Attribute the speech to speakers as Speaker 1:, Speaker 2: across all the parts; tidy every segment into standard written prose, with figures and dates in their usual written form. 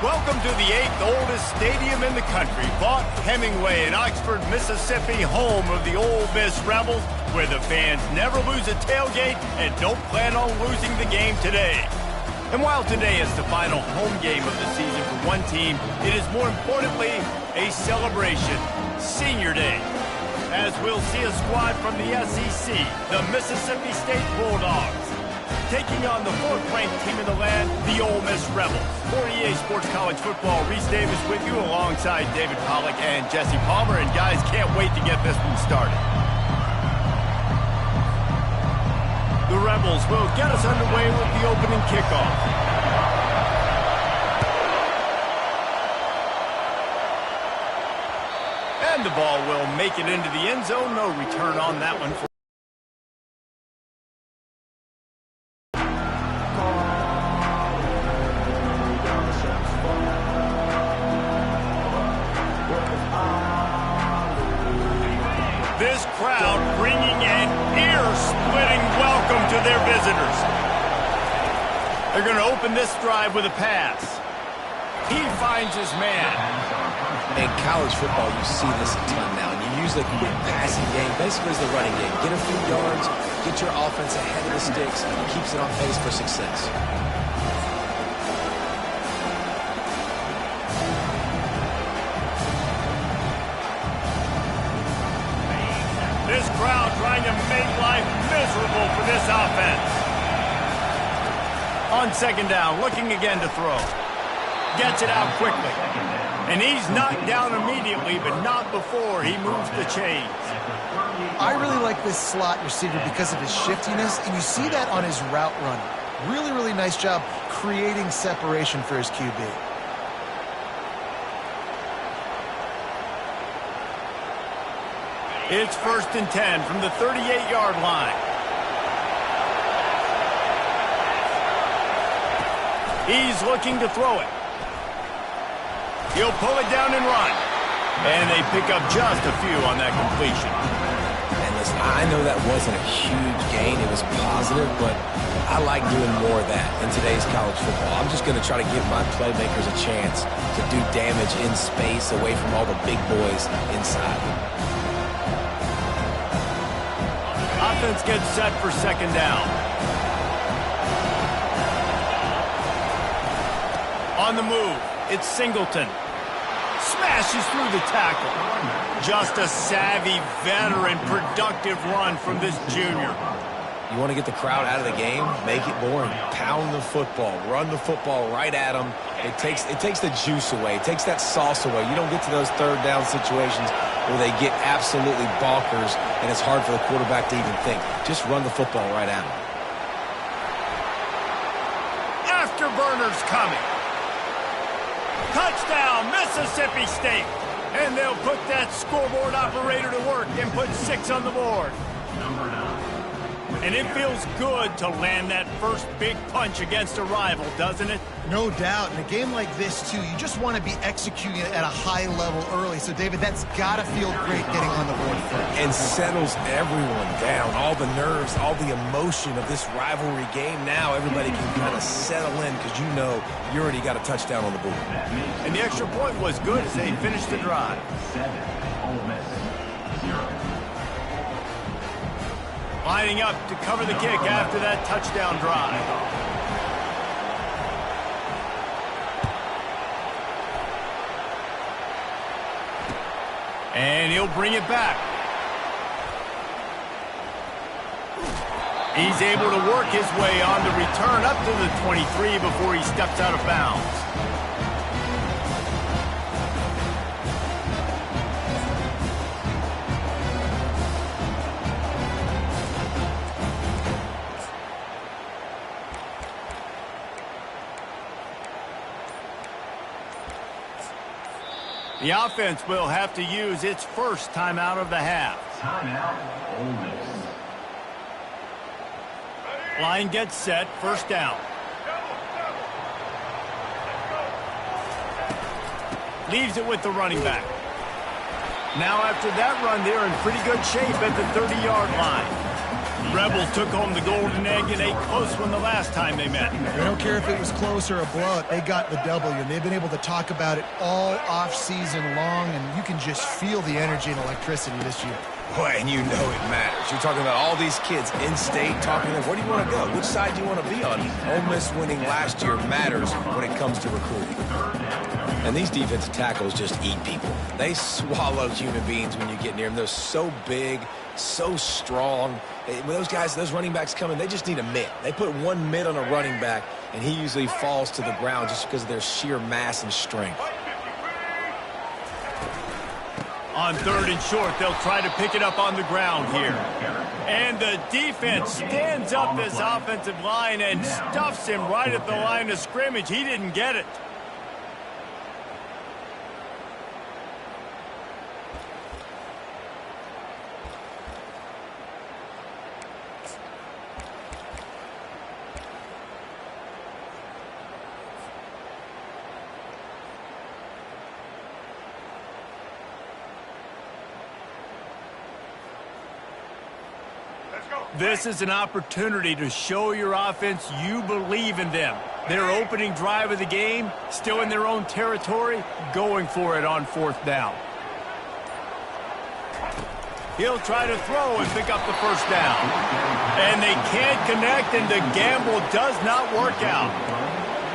Speaker 1: Welcome to the 8th oldest stadium in the country, Vaught Hemingway in Oxford, Mississippi, home of the Ole Miss Rebels, where the fans never lose a tailgate and don't plan on losing the game today. And while today is the final home game of the season for one team, it is more importantly a celebration, Senior Day, as we'll see a squad from the SEC, the Mississippi State Bulldogs, taking on the 4th-ranked team in the land, the Ole Miss Rebels. For EA Sports College Football, Reese Davis with you alongside David Pollack and Jesse Palmer. And guys, can't wait to get this one started. The Rebels will get us underway with the opening kickoff. And the ball will make it into the end zone. No return on that one. This crowd bringing an ear-splitting welcome to their visitors. They're going to open this drive with a pass. He finds his man.
Speaker 2: In college football, you see this a ton now, and you use the quick passing game, basically as the running game. Get a few yards, get your offense ahead of the sticks, keeps it on pace for success.
Speaker 1: This crowd trying to make life miserable for this offense. On second down, looking again to throw. Gets it out quickly. And he's knocked down immediately, but not before he moves the chains.
Speaker 3: I really like this slot receiver because of his shiftiness, and you see that on his route running. Really, really nice job creating separation for his QB.
Speaker 1: It's 1st and 10 from the 38-yard line. He's looking to throw it. He'll pull it down and run. And they pick up just a few on that completion.
Speaker 2: And listen, I know that wasn't a huge gain. It was positive, but I like doing more of that in today's college football. I'm just going to try to give my playmakers a chance to do damage in space away from all the big boys inside.
Speaker 1: Offense gets set for second down. On the move, it's Singleton. Smashes through the tackle. Just a savvy, veteran, productive run from this junior.
Speaker 2: You want to get the crowd out of the game? Make it boring. Pound the football. Run the football right at them. It takes the juice away. It takes that sauce away. You don't get to those third down situations where they get absolutely bonkers and it's hard for the quarterback to even think. Just run the football right at them.
Speaker 1: Afterburners coming. Touchdown, Mississippi State. And they'll put that scoreboard operator to work and put 6 on the board. And it feels good to land that first big punch against a rival, doesn't it?
Speaker 3: No doubt. In a game like this, too, you just want to be executing it at a high level early. So, David, that's got to feel great getting on the board first.
Speaker 2: And settles everyone down. All the nerves, all the emotion of this rivalry game. Now everybody can kind of settle in because you know you already got a touchdown on the board.
Speaker 1: And the extra point was good as they finished the drive.
Speaker 4: 7, Ole Miss, 0.
Speaker 1: Lining up to cover the kick after that touchdown drive. And he'll bring it back. He's able to work his way on the return up to the 23 before he steps out of bounds. The offense will have to use its first timeout of the half.
Speaker 4: Timeout, Ole Miss.
Speaker 1: Line gets set, first down. Leaves it with the running back. Now after that run, they're in pretty good shape at the 30-yard line. Rebels took home the golden egg in a close one the last time they met.
Speaker 3: I don't care if it was close or a blowout, they got the W, and they've been able to talk about it all off-season long, and you can just feel the energy and electricity this year.
Speaker 2: Boy, and you know it matters. You're talking about all these kids in state talking to them. Where do you want to go? Which side do you want to be on? Ole Miss winning last year matters when it comes to recruiting. And these defensive tackles just eat people. They swallow human beings when you get near them. They're so big, so strong. When those guys, those running backs come in, they just need a mitt. They put one mitt on a running back, and he usually falls to the ground just because of their sheer mass and strength.
Speaker 1: On 3rd and short, they'll try to pick it up on the ground here. And the defense stands up this offensive line and stuffs him right at the line of scrimmage. He didn't get it. This is an opportunity to show your offense you believe in them. Their opening drive of the game, still in their own territory, going for it on 4th down. He'll try to throw and pick up the first down. And they can't connect, and the gamble does not work out.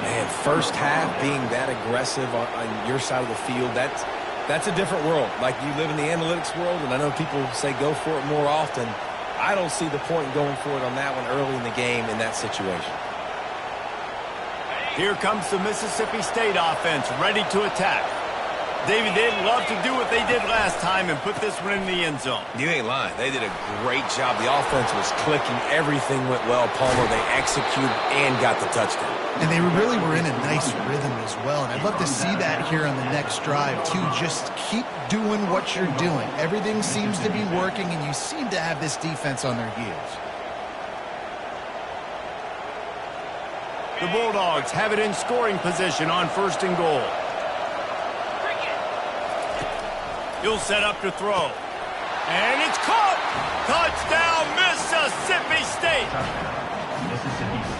Speaker 2: Man, first half being that aggressive on your side of the field, that's a different world. Like, you live in the analytics world, and I know people say go for it more often. I don't see the point in going for it on that one early in the game in that situation.
Speaker 1: Here comes the Mississippi State offense, ready to attack. David, they'd love to do what they did last time and put this one in the end zone.
Speaker 2: You ain't lying. They did a great job. The offense was clicking. Everything went well. Palmer, they executed and got the touchdown.
Speaker 3: And they really were in a nice rhythm as well. And I'd love to see that here on the next drive, too. Just keep doing what you're doing. Everything seems to be working, and you seem to have this defense on their heels.
Speaker 1: The Bulldogs have it in scoring position on 1st and goal. He'll set up to throw. And it's caught! Touchdown, Mississippi State!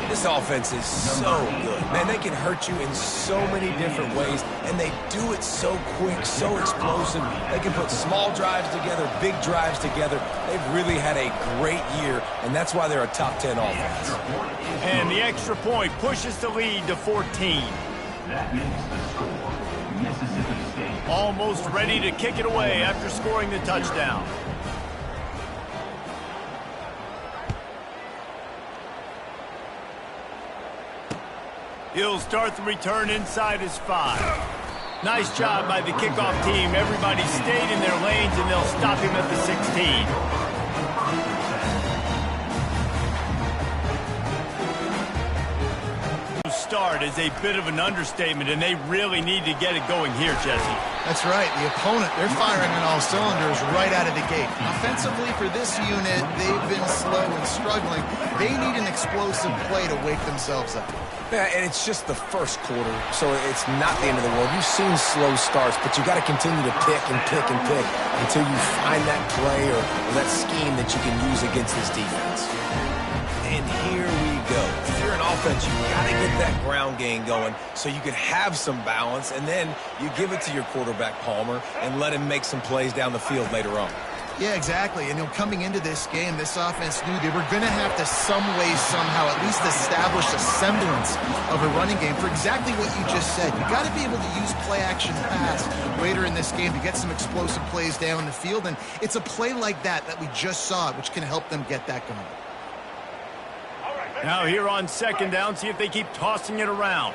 Speaker 2: This offense is so good. Man, they can hurt you in so many different ways, and they do it so quick, so explosive. They can put small drives together, big drives together. They've really had a great year, and that's why they're a top 10 offense.
Speaker 1: And the extra point pushes the lead to 14.
Speaker 4: That makes the score Mississippi State.
Speaker 1: Almost ready to kick it away after scoring the touchdown. He'll start the return inside his 5. Nice job by the kickoff team. Everybody stayed in their lanes, and they'll stop him at the 16. Start is a bit of an understatement, and they really need to get it going here, Jesse.
Speaker 3: That's right. The opponent, they're firing on all cylinders right out of the gate. Offensively, for this unit, they've been slow and struggling. They need an explosive play to wake themselves up.
Speaker 2: Yeah, and it's just the first quarter, so it's not the end of the world. You've seen slow starts, but you got to continue to pick and pick and pick until you find that play or that scheme that you can use against this defense. And here we go. If you're an offense, you got to get that ground game going so you can have some balance, and then you give it to your quarterback, Palmer, and let him make some plays down the field later on.
Speaker 3: Yeah, exactly. And coming into this game, this offense knew they were going to have to some way, somehow, at least establish a semblance of a running game for exactly what you just said. You got to be able to use play-action pass later in this game to get some explosive plays down the field, and it's a play like that we just saw, which can help them get that going.
Speaker 1: Now here on 2nd down, see if they keep tossing it around.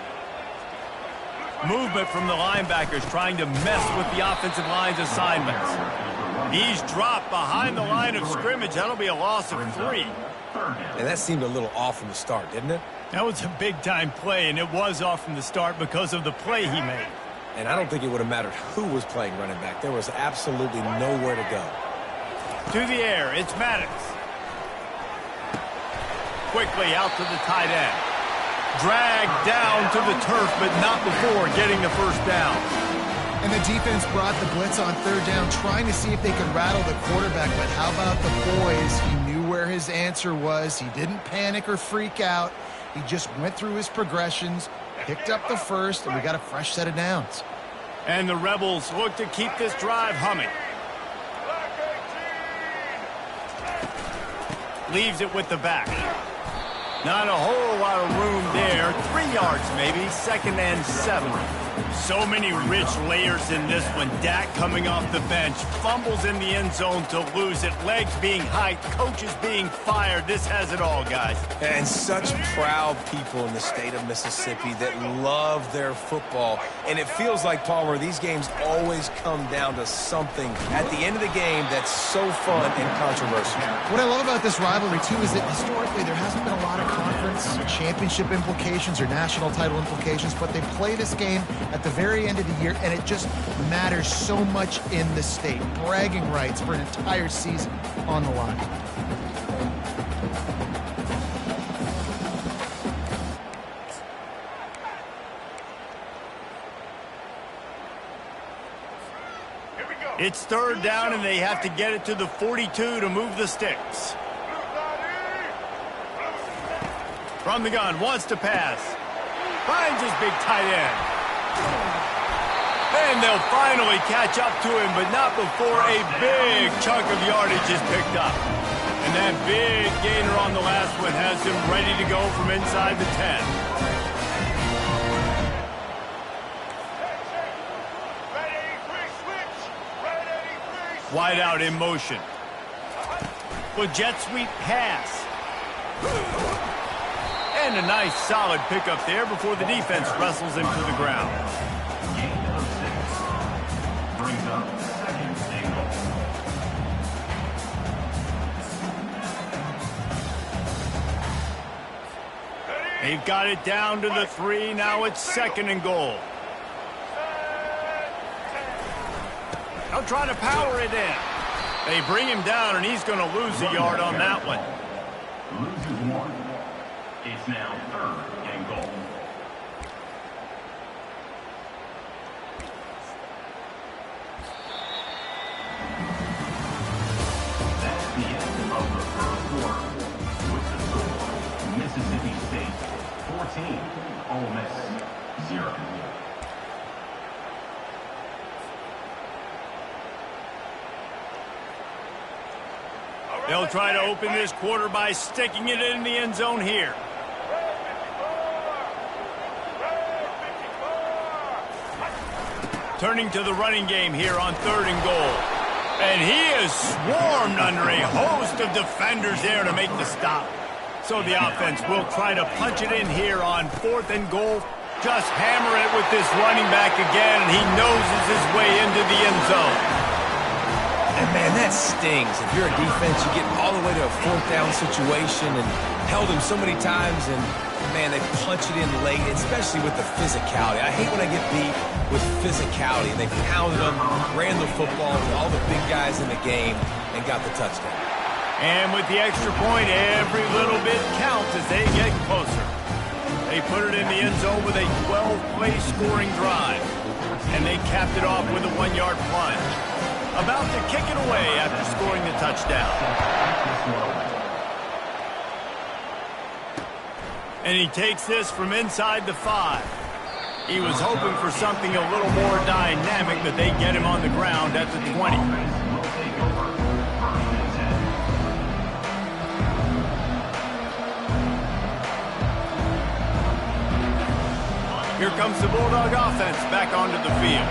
Speaker 1: Movement from the linebackers trying to mess with the offensive line's assignments. He's dropped behind the line of scrimmage. That'll be a loss of 3.
Speaker 2: And that seemed a little off from the start, didn't it?
Speaker 1: That was a big-time play, and it was off from the start because of the play he made.
Speaker 2: And I don't think it would have mattered who was playing running back. There was absolutely nowhere to go.
Speaker 1: To the air, it's Maddox. Quickly out to the tight end. Dragged down to the turf, but not before getting the first down.
Speaker 3: And the defense brought the blitz on 3rd down, trying to see if they could rattle the quarterback. But how about the poise? He knew where his answer was. He didn't panic or freak out. He just went through his progressions, picked up the first, and we got a fresh set of downs.
Speaker 1: And the Rebels look to keep this drive humming. Leaves it with the back. Not a whole lot of room there. 3 yards maybe, 2nd and 7. So many rich layers in this one. Dak coming off the bench, fumbles in the end zone to lose it, legs being hiked, coaches being fired. This has it all, guys.
Speaker 2: And such proud people in the state of Mississippi that love their football. And it feels like, Palmer, these games always come down to something at the end of the game that's so fun and controversial.
Speaker 3: What I love about this rivalry, too, is that historically there hasn't been a lot of conference championship implications or national title implications, but they play this game at the very end of the year, and it just matters so much in the state. Bragging rights for an entire season on the line.
Speaker 1: It's 3rd down, and they have to get it to the 42 to move the sticks. From the gun, wants to pass. Finds his big tight end. And they'll finally catch up to him, but not before a big chunk of yardage is picked up. And that big gainer on the last one has him ready to go from inside the 10. Wide out in motion. With jet sweep pass. And a nice solid pickup there before the defense wrestles him to the ground.
Speaker 4: Gain of 6. Brings up 2nd and goal.
Speaker 1: They've got it down to the 3. Now it's 2nd and goal. They'll try to power it in. They bring him down, and he's going to lose a yard on that one.
Speaker 4: Loses 1. It's now 3rd and goal. That's the end of the first quarter. With the score, Mississippi State 14, Ole Miss 0.
Speaker 1: They'll try to open this quarter by sticking it in the end zone here. Turning to the running game here on 3rd and goal. And he is swarmed under a host of defenders there to make the stop. So the offense will try to punch it in here on 4th and goal. Just hammer it with this running back again, and he noses his way into the end zone.
Speaker 2: And, man, that stings. If you're a defense, you get all the way to a 4th down situation and held him so many times, and, man, they punch it in late, especially with the physicality. I hate when I get beat with physicality. They pounded them, ran the football to all the big guys in the game, and got the touchdown.
Speaker 1: And with the extra point, every little bit counts as they get closer. They put it in the end zone with a 12-play scoring drive, and they capped it off with a 1-yard plunge. About to kick it away after scoring the touchdown. And he takes this from inside the 5. He was hoping for something a little more dynamic, but they get him on the ground at the 20. Here comes the Bulldog offense back onto the field.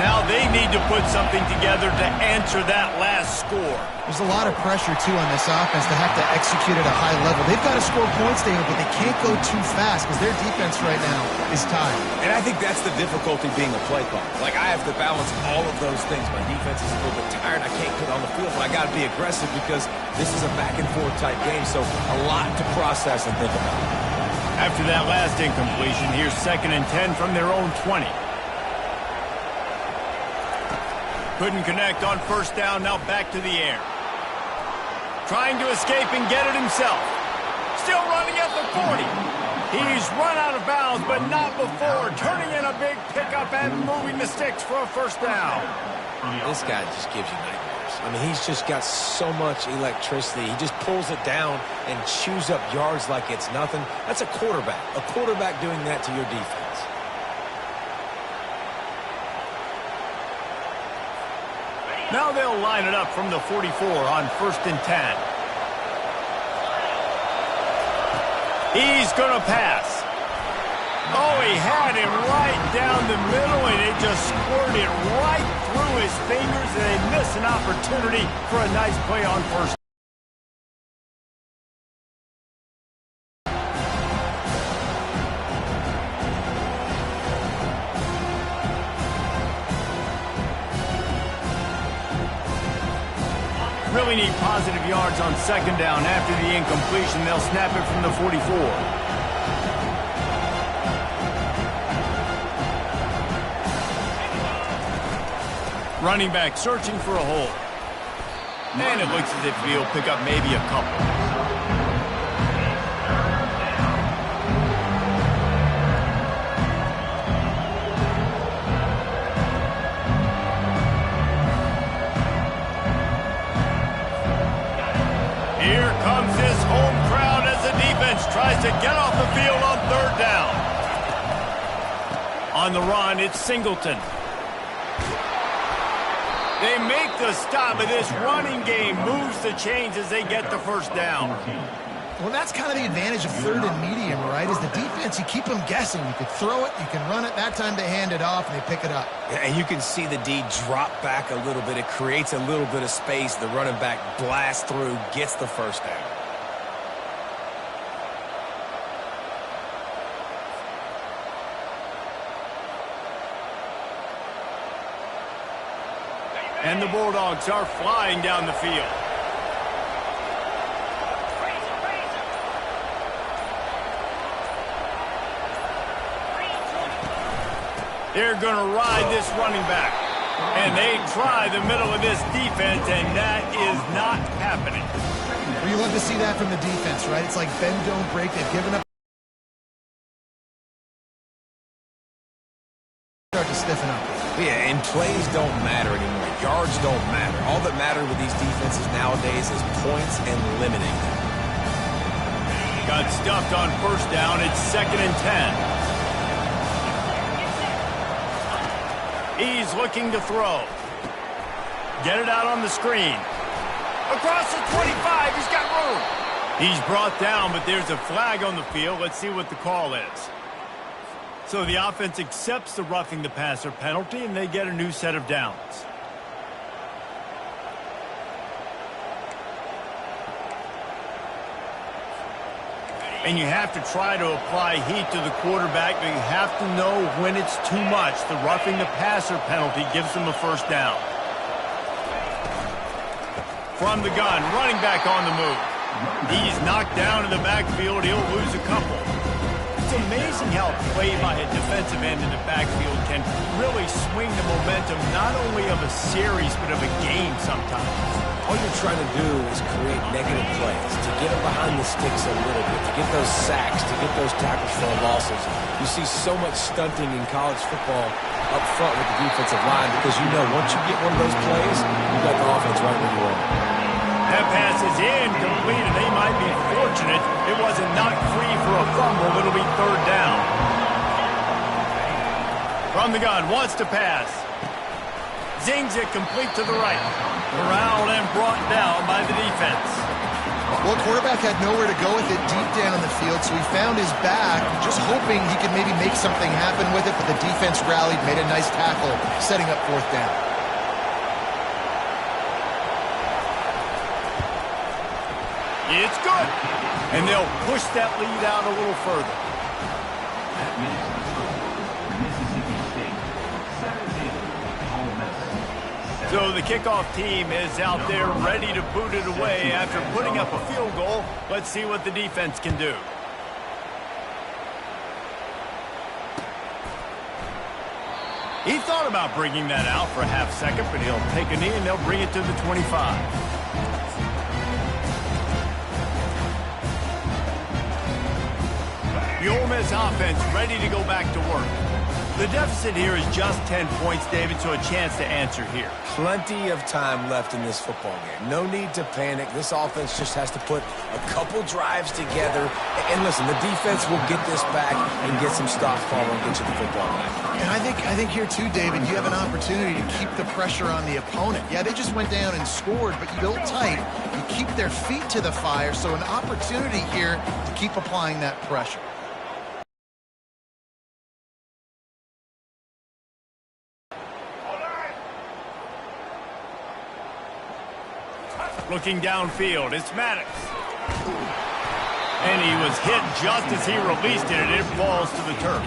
Speaker 1: Now they need to put something together to answer that last score.
Speaker 3: There's a lot of pressure, too, on this offense to have to execute at a high level. They've got to score points, Daniel, but they can't go too fast because their defense right now is tired.
Speaker 2: And I think that's the difficulty being a play caller. Like, I have to balance all of those things. My defense is a little bit tired. I can't put on the field, but I got to be aggressive because this is a back-and-forth type game, so a lot to process and think about.
Speaker 1: After that last incompletion, here's 2nd and 10 from their own 20. Couldn't connect on 1st down, now back to the air. Trying to escape and get it himself. Still running at the 40. He's run out of bounds, but not before turning in a big pickup and moving the sticks for a 1st down.
Speaker 2: This guy just gives you nightmares. I mean, he's just got so much electricity. He just pulls it down and chews up yards like it's nothing. That's a quarterback. A quarterback doing that to your defense.
Speaker 1: Now they'll line it up from the 44 on 1st and 10. He's going to pass. Oh, he had him right down the middle, and it just squirted right through his fingers, and they missed an opportunity for a nice play on first. Really need positive yards on 2nd down. After the incompletion, they'll snap it from the 44. Running back searching for a hole. And it looks as if he'll pick up maybe a couple. Here comes his home crowd as the defense tries to get off the field on 3rd down. On the run, it's Singleton. They make the stop, but this running game moves the chains as they get the 1st down.
Speaker 3: Well, that's kind of the advantage of 3rd and medium, right? Is the defense, you keep them guessing. You can throw it, you can run it. That time they hand it off, and they pick it up.
Speaker 2: And you can see the D drop back a little bit. It creates a little bit of space. The running back blasts through, gets the 1st down.
Speaker 1: And the Bulldogs are flying down the field. They're going to ride this running back. And they try the middle of this defense, and that is not happening.
Speaker 3: Well, you love to see that from the defense, right? It's like bend, don't break. They've given up. Start to stiffen up.
Speaker 2: Yeah, and plays don't matter anymore. Yards don't matter. All that matters with these defenses nowadays is points and limiting them.
Speaker 1: Got stuffed on 1st down. It's 2nd and 10. He's looking to throw. Get it out on the screen. Across the 25. He's got room. He's brought down, but there's a flag on the field. Let's see what the call is. So the offense accepts the roughing the passer penalty, and they get a new set of downs. And you have to try to apply heat to the quarterback, but you have to know when it's too much. The roughing the passer penalty gives them a 1st down. From the gun, running back on the move. He's knocked down in the backfield. He'll lose a couple. It's amazing how a play by a defensive end in the backfield can really swing the momentum not only of a series but of a game sometimes.
Speaker 2: All you're trying to do is create negative plays, to get them behind the sticks a little bit, to get those sacks, to get those tackles for losses. You see so much stunting in college football up front with the defensive line because you know once you get one of those plays, you got the offense right where you want.
Speaker 1: That pass is incomplete, and they might be fortunate it wasn't knocked free for a fumble. It'll be 3rd down. From the gun, wants to pass. Zings it complete to the right. Corralled and brought down by the defense.
Speaker 3: Well, quarterback had nowhere to go with it deep down in the field, so he found his back, just hoping he could maybe make something happen with it, but the defense rallied, made a nice tackle, setting up 4th down.
Speaker 1: It's good. And they'll push that lead out a little further.
Speaker 4: That makes the score. Mississippi State 17, Ole Miss.
Speaker 1: So the kickoff team is out there ready to boot it away after putting up a field goal. Let's see what the defense can do. He thought about bringing that out for a half second, but he'll take a knee and they'll bring it to the 25. The Ole Miss offense ready to go back to work. The deficit here is just 10 points, David, so a chance to answer here.
Speaker 2: Plenty of time left in this football game. No need to panic. This offense just has to put a couple drives together. And listen, the defense will get this back and get some stops following and get you the football back.
Speaker 3: And I think here too, David, you have an opportunity to keep the pressure on the opponent. Yeah, they just went down and scored, but you built tight. You keep their feet to the fire, so an opportunity here to keep applying that pressure.
Speaker 1: Looking downfield, it's Maddox. And he was hit just as he released it, and it falls to the turf.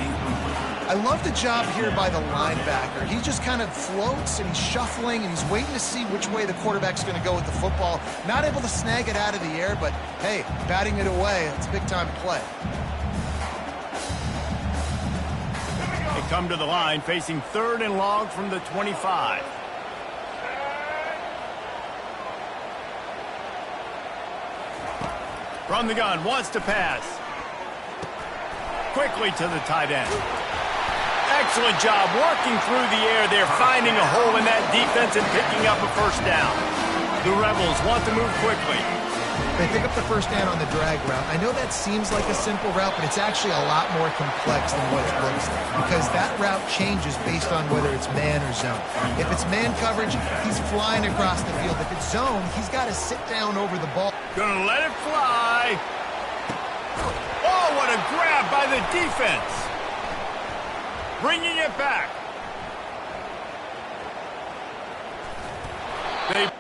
Speaker 3: I love the job here by the linebacker. He just kind of floats, and he's shuffling, and he's waiting to see which way the quarterback's going to go with the football. Not able to snag it out of the air, but, hey, batting it away, it's a big-time play.
Speaker 1: They come to the line, facing 3rd and long from the 25. From the gun, wants to pass. Quickly to the tight end. Excellent job working through the air there, finding a hole in that defense and picking up a first down. The Rebels want to move quickly.
Speaker 3: They pick up the first down on the drag route. I know that seems like a simple route, but it's actually a lot more complex than what it looks like, because that route changes based on whether it's man or zone. If it's man coverage, he's flying across the field. If it's zone, he's got to sit down over the ball.
Speaker 1: Gonna let it fly. Oh, what a grab by the defense. Bringing it back. They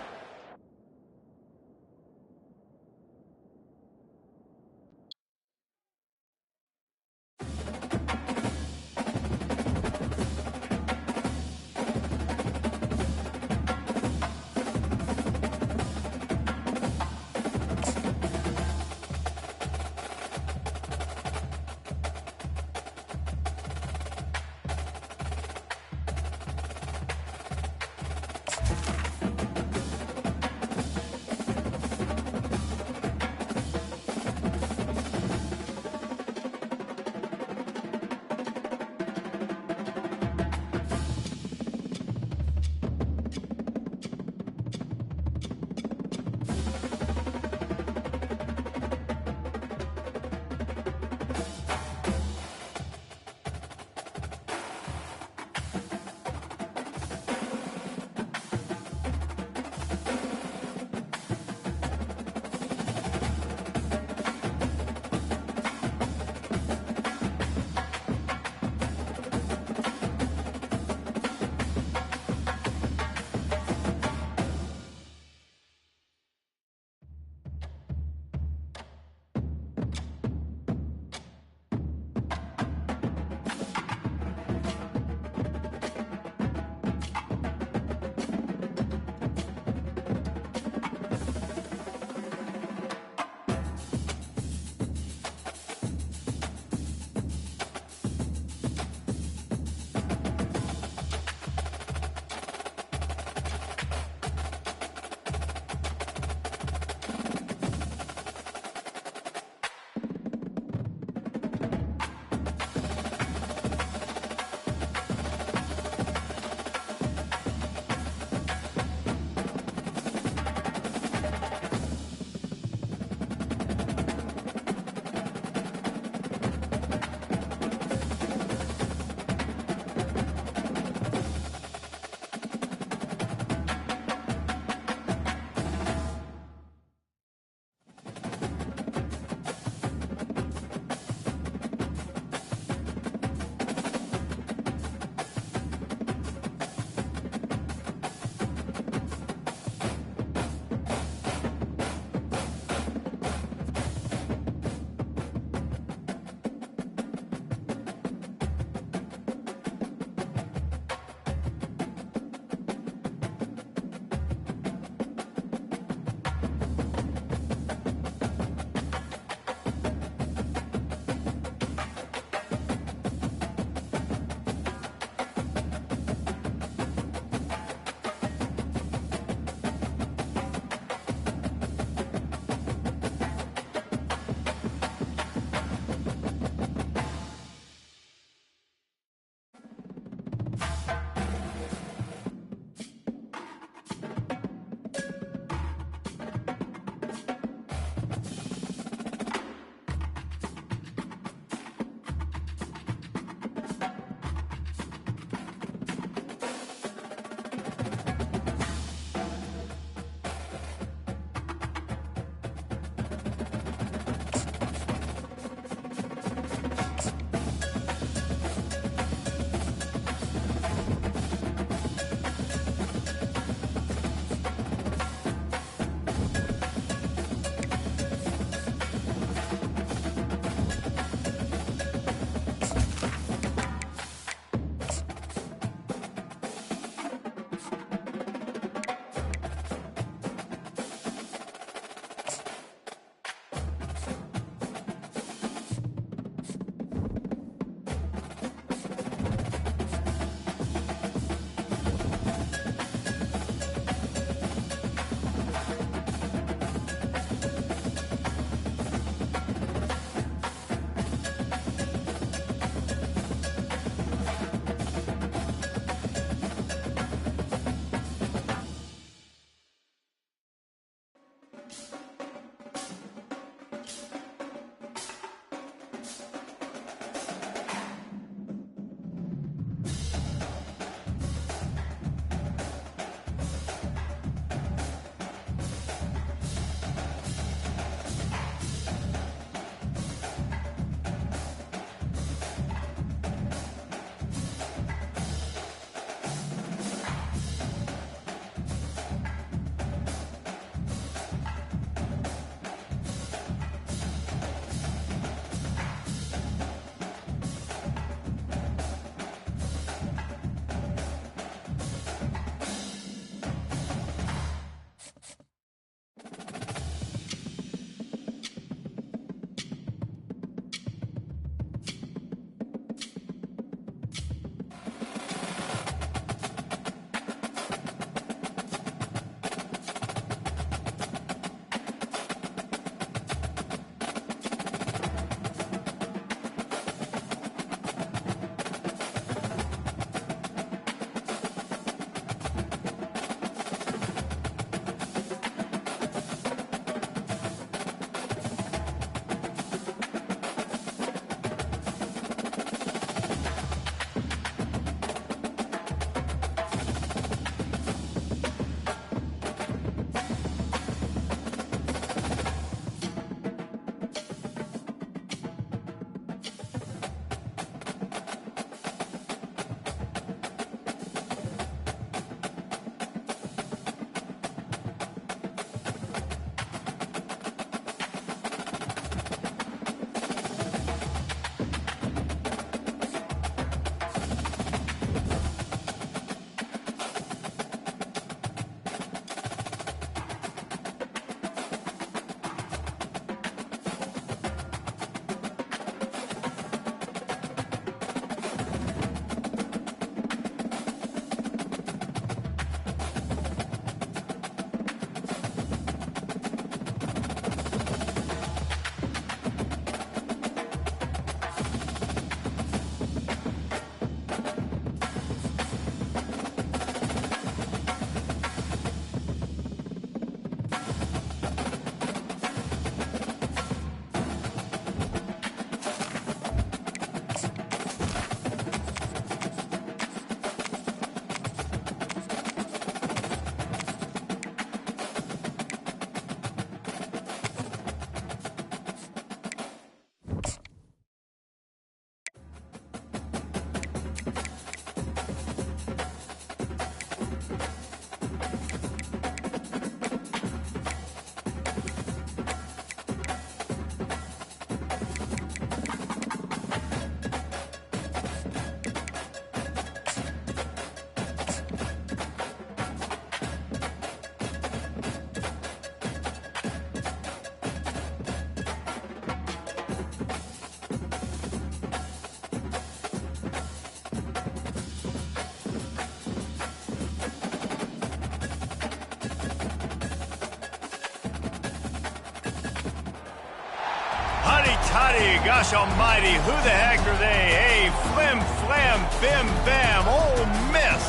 Speaker 1: Toddy, gosh almighty, who the heck are they? Hey, flim, flam, bim, bam, Ole Miss.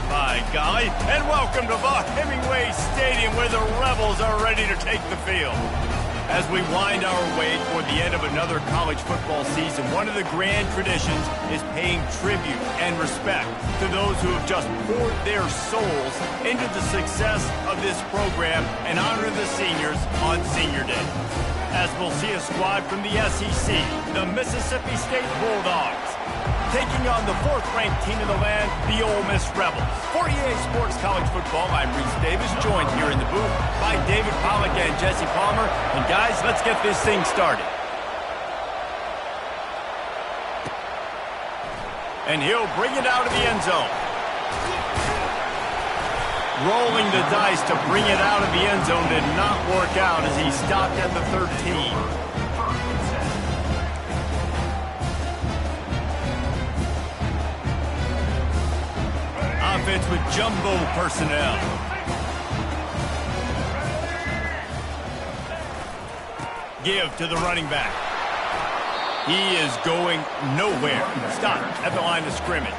Speaker 1: My golly, and welcome to Vaught Hemingway Stadium where the Rebels are ready to take the field. As we wind our way toward the end of another college football season, one of the grand traditions is paying tribute and respect to those who have just poured their souls into the success of this program and honor the seniors on Senior Day. As we'll see a squad from the SEC, the Mississippi State Bulldogs, taking on the fourth-ranked team in the land, the Ole Miss Rebels. For EA Sports College Football, I'm Reese Davis, joined here in the booth by David Pollack and Jesse Palmer. And guys, let's get this thing started. And he'll bring it out of the end zone. Rolling the dice to bring it out of the end zone did not work out as he stopped at the 13. Offense with jumbo personnel. Give to the running back. He is going nowhere. Stop at the line of scrimmage.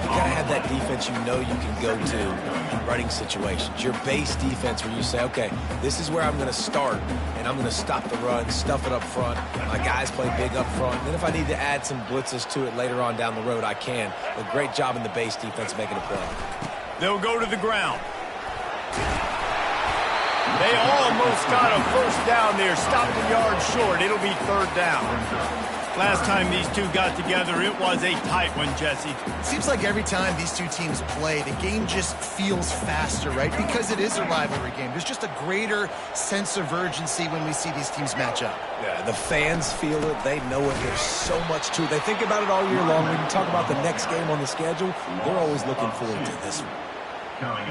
Speaker 2: You gotta have that defense you know you can go to in running situations. Your base defense where you say, okay, this is where I'm gonna start, and I'm gonna stop the run, stuff it up front. My guys play big up front. Then if I need to add some blitzes to it later on down the road, I can. A great job in the base defense making a play.
Speaker 1: They'll go to the ground. They almost got a first down there, stopped a yard short. It'll be third down. Last time these two got together, it was a tight one, Jesse.
Speaker 3: Seems like every time these two teams play, the game just feels faster, right? Because it is a rivalry game. There's just a greater sense of urgency when we see these teams match up.
Speaker 2: Yeah, the fans feel it. They know it. There's so much to it. They think about it all year long. When you talk about the next game on the schedule, they're always looking forward to this one.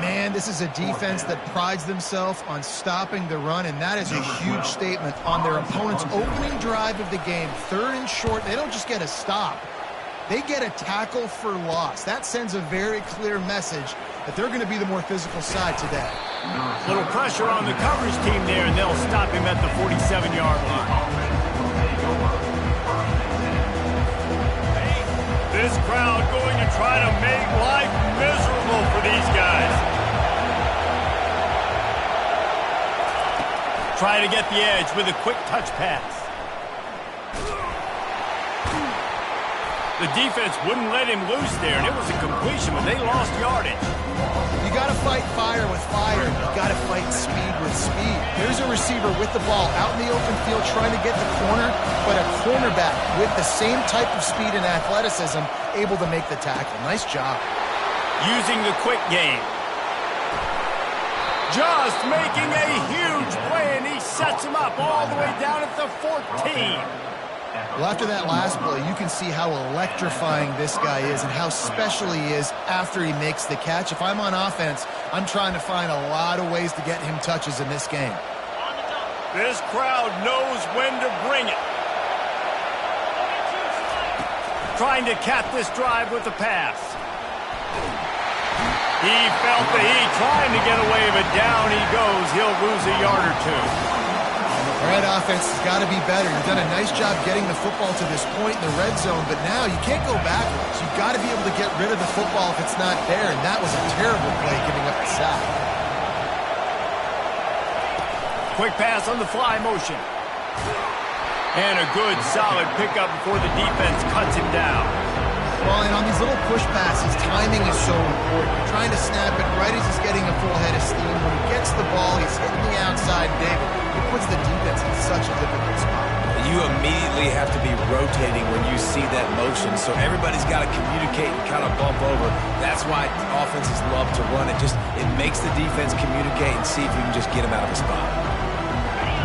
Speaker 3: Man, this is a defense that prides themselves on stopping the run, and that is a huge statement on their opponent's opening drive of the game. Third and short, they don't just get a stop. They get a tackle for loss. That sends a very clear message that they're going to be the more physical side today.
Speaker 1: Little pressure on the coverage team there, and they'll stop him at the 47-yard line. This crowd going to try to make life miserable for these guys. Try to get the edge with a quick touch pass. The defense wouldn't let him loose there, and it was a completion, but they lost yardage.
Speaker 3: You got to fight fire with fire. You got to fight speed with speed. Here's a receiver with the ball out in the open field trying to get the corner, but a cornerback with the same type of speed and athleticism able to make the tackle. Nice job.
Speaker 1: Using the quick game. Just making a huge play, and he sets him up all the way down at the 14.
Speaker 3: Well, after that last play, you can see how electrifying this guy is and how special he is after he makes the catch. If I'm on offense, I'm trying to find a lot of ways to get him touches in this game.
Speaker 1: This crowd knows when to bring it. Trying to cap this drive with the pass. He felt the heat, trying to get away, but down he goes. He'll lose a yard or two.
Speaker 3: All right, offense has got to be better. You've done a nice job getting the football to this point in the red zone, but now you can't go backwards. You've got to be able to get rid of the football if it's not there, and that was a terrible play giving up the sack.
Speaker 1: Quick pass on the fly motion. And a good, solid pickup before the defense cuts him down.
Speaker 3: Well, and on these little push passes, timing is so important. You're trying to snap it right as he's getting a full head of steam. When he gets the ball, he's hitting the outside, David. It puts the defense in such a difficult spot.
Speaker 2: You immediately have to be rotating when you see that motion, so everybody's got to communicate and kind of bump over. That's why offenses love to run it. It makes the defense communicate and see if you can just get him out of a spot.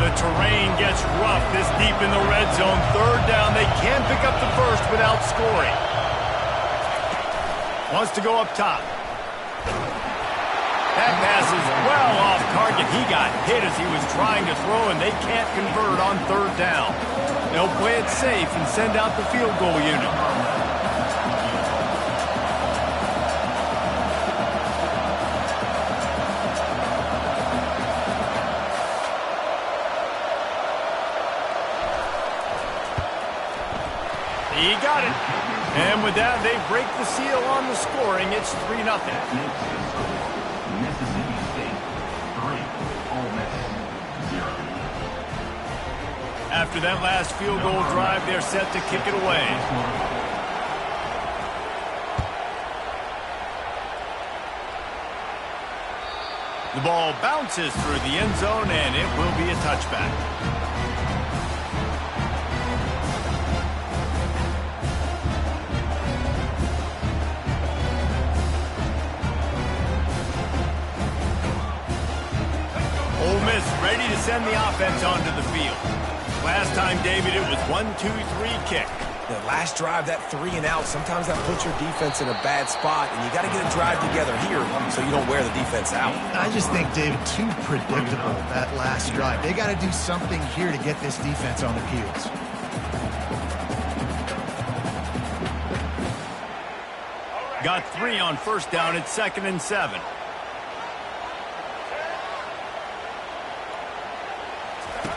Speaker 1: The terrain gets rough this deep in the red zone. Third down, they can pick up the first without scoring. Wants to go up top. That pass is well off target. He got hit as he was trying to throw, and they can't convert on third down. They'll play it safe and send out the field goal unit. He got it. And with that, they break the seal on the scoring. It's 3-0.
Speaker 4: Mississippi State 3, Ole Miss 0.
Speaker 1: After that last field goal drive, they're set to kick it away. The ball bounces through the end zone, and it will be a touchback. Ole Miss ready to send the offense onto the field. Last time, David, it was 1-2-3 kick.
Speaker 2: The last drive, that 3 and out, sometimes that puts your defense in a bad spot, and you got to get a drive together here so you don't wear the defense out.
Speaker 3: I just think, David, too predictable, that last drive. They got to do something here to get this defense on their heels.
Speaker 1: Got 3 on first down at 2nd and 7.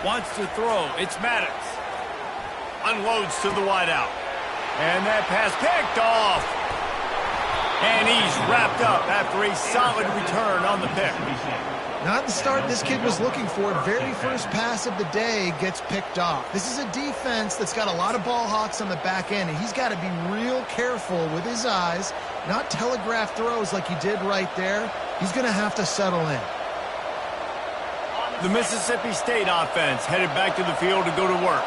Speaker 1: Wants to throw. It's Maddox. Unloads to the wideout. And that pass picked off. And he's wrapped up after a solid return on the pick.
Speaker 3: Not the start this kid was looking for. Very first pass of the day gets picked off. This is a defense that's got a lot of ball hawks on the back end, and he's got to be real careful with his eyes, not telegraph throws like he did right there. He's going to have to settle in.
Speaker 1: The Mississippi State offense headed back to the field to go to work.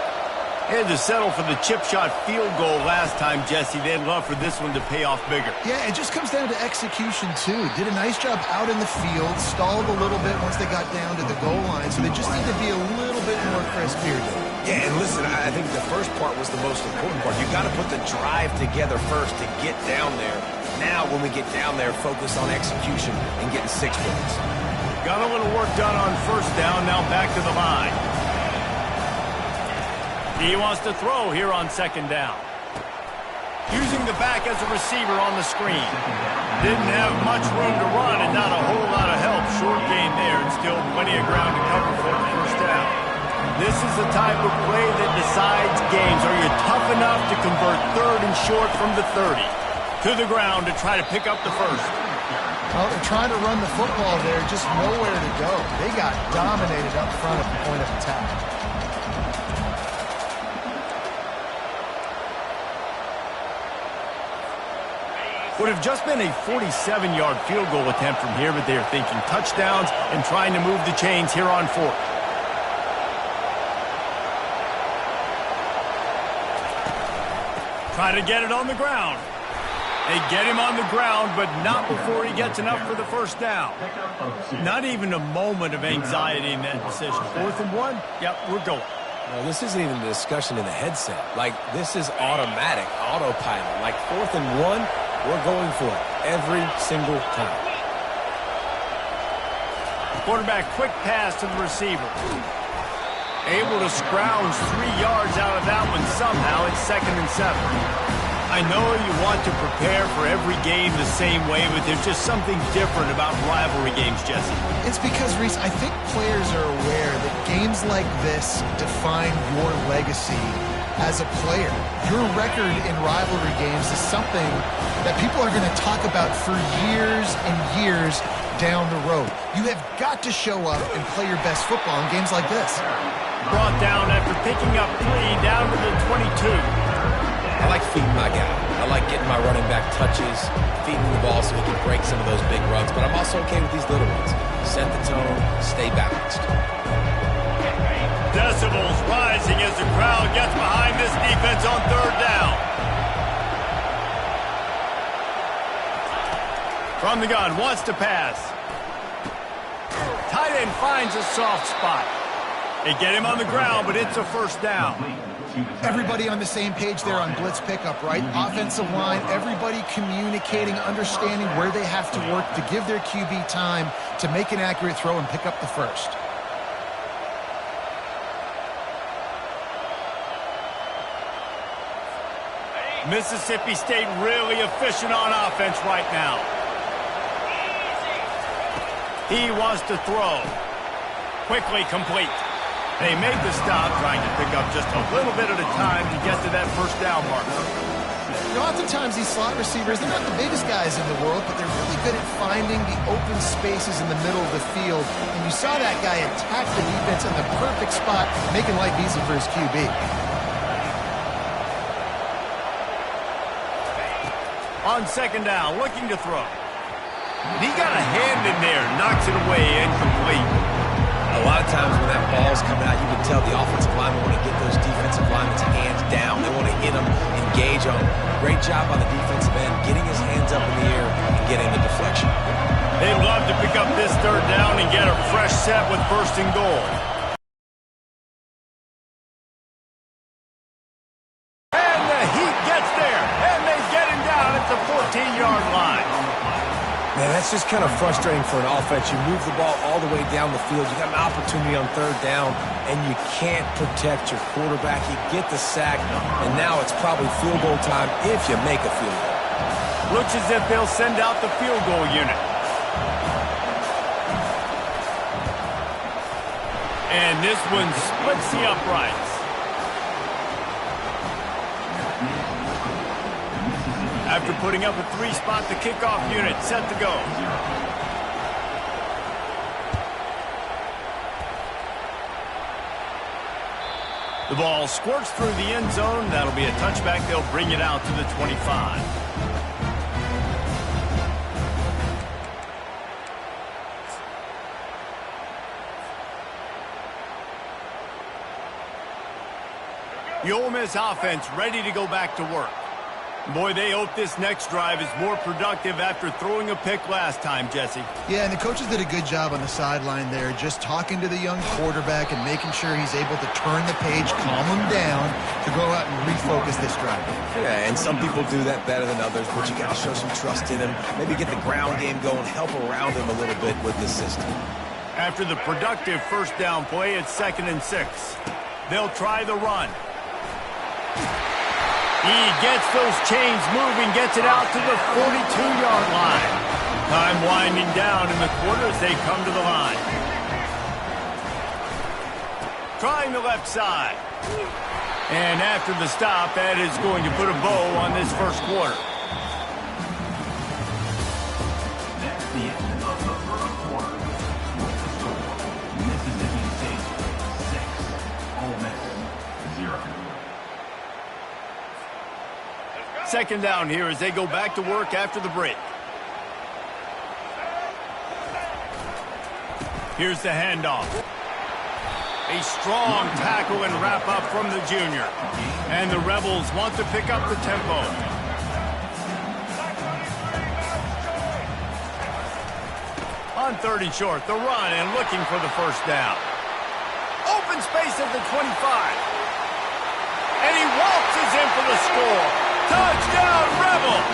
Speaker 1: They had to settle for the chip shot field goal last time, Jesse. They'd love for this one to pay off bigger.
Speaker 3: Yeah, it just comes down to execution, too. Did a nice job out in the field, stalled a little bit once they got down to the goal line, so they just need to be a little bit more crisp here.
Speaker 2: Yeah, and listen, I think the first part was the most important part. You got to put the drive together first to get down there. Now, when we get down there, focus on execution and getting 6 points.
Speaker 1: Got a little work done on first down, now back to the line. He wants to throw here on 2nd down. Using the back as a receiver on the screen. Didn't have much room to run and not a whole lot of help. Short gain there and still plenty of ground to cover for the first down. This is the type of play that decides games. Are you tough enough to convert 3rd and short from the 30? To the ground to try to pick up the first.
Speaker 3: Well, they're trying to run the football there, just nowhere to go. They got dominated up front at the point of attack.
Speaker 1: Would have just been a 47-yard field goal attempt from here, but they are thinking touchdowns and trying to move the chains here on 4th. Try to get it on the ground. They get him on the ground, but not before he gets enough for the first down. Not even a moment of anxiety in that decision. 4th and 1? Yep, we're going.
Speaker 2: Well, this isn't even a discussion in the headset. Like, this is automatic, autopilot. Like, 4th and 1, we're going for it every single time.
Speaker 1: Quarterback, quick pass to the receiver. Able to scrounge 3 yards out of that one somehow. It's 2nd and 7. I know you want to prepare for every game the same way, but there's just something different about rivalry games, Jesse.
Speaker 3: It's because, Reese, I think players are aware that games like this define your legacy as a player. Your record in rivalry games is something that people are going to talk about for years and years down the road. You have got to show up and play your best football in games like this.
Speaker 1: Brought down after picking up 3 down to the 22.
Speaker 2: I like feeding my guy. I like getting my running back touches, feeding the ball so he can break some of those big runs, but I'm also okay with these little ones. Set the tone, stay balanced.
Speaker 1: Decibels rising as the crowd gets behind this defense on 3rd down. From the gun, wants to pass. Tight end finds a soft spot. They get him on the ground, but it's a first down.
Speaker 3: Everybody on the same page there on blitz pickup, right? Offensive line, everybody communicating, understanding where they have to work to give their QB time to make an accurate throw and pick up the first.
Speaker 1: Mississippi State really efficient on offense right now. He wants to throw. Quickly complete. They made the stop, trying to pick up just a little bit at a time to get to that first down marker.
Speaker 3: You know, oftentimes these slot receivers, they're not the biggest guys in the world, but they're really good at finding the open spaces in the middle of the field. And you saw that guy attack the defense in the perfect spot, making life easy for his QB.
Speaker 1: On second down, looking to throw. He got a hand in there, knocks it away, incomplete.
Speaker 2: A lot of times when that ball's coming out, you can tell the offensive linemen want to get those defensive linemen's hands down. They want to hit them, engage on them. Great job on the defensive end, getting his hands up in the air and getting the deflection.
Speaker 1: They'd love to pick up this third down and get a fresh set with first and goal. And the Heat gets there, and they get him down at the 14-yard line.
Speaker 2: Man, that's just kind of frustrating for an offense. You move the ball all the way down the field. You got an opportunity on third down, and you can't protect your quarterback. You get the sack, and now it's probably field goal time if you make a field goal.
Speaker 1: Looks as if they'll send out the field goal unit. And this one splits the uprights. After putting up a three-spot, the kickoff unit set to go. The ball squirts through the end zone. That'll be a touchback. They'll bring it out to the 25. The Ole Miss offense ready to go back to work. Boy, they hope this next drive is more productive after throwing a pick last time, Jesse.
Speaker 3: Yeah, and the coaches did a good job on the sideline there, just talking to the young quarterback and making sure he's able to turn the page, calm him down, to go out and refocus this drive.
Speaker 2: Yeah, and some people do that better than others, but you got to show some trust in him. Maybe get the ground game going, help around him a little bit with the system.
Speaker 1: After the productive first down play, it's 2nd and 6. They'll try the run. He gets those chains moving, gets it out to the 42-yard line. Time winding down in the quarter as they come to the line. Trying the left side. And after the stop, that is going to put a bow on this first quarter.
Speaker 4: That's the end of the first quarter. With the score, Mississippi State 6, Ole Miss 0.
Speaker 1: Second down here as they go back to work after the break. Here's the handoff. A strong tackle and wrap up from the junior. And the Rebels want to pick up the tempo. On 30 short, the run and looking for the first down. Open space at the 25. And he waltzes in for the score. Touchdown, Rebels!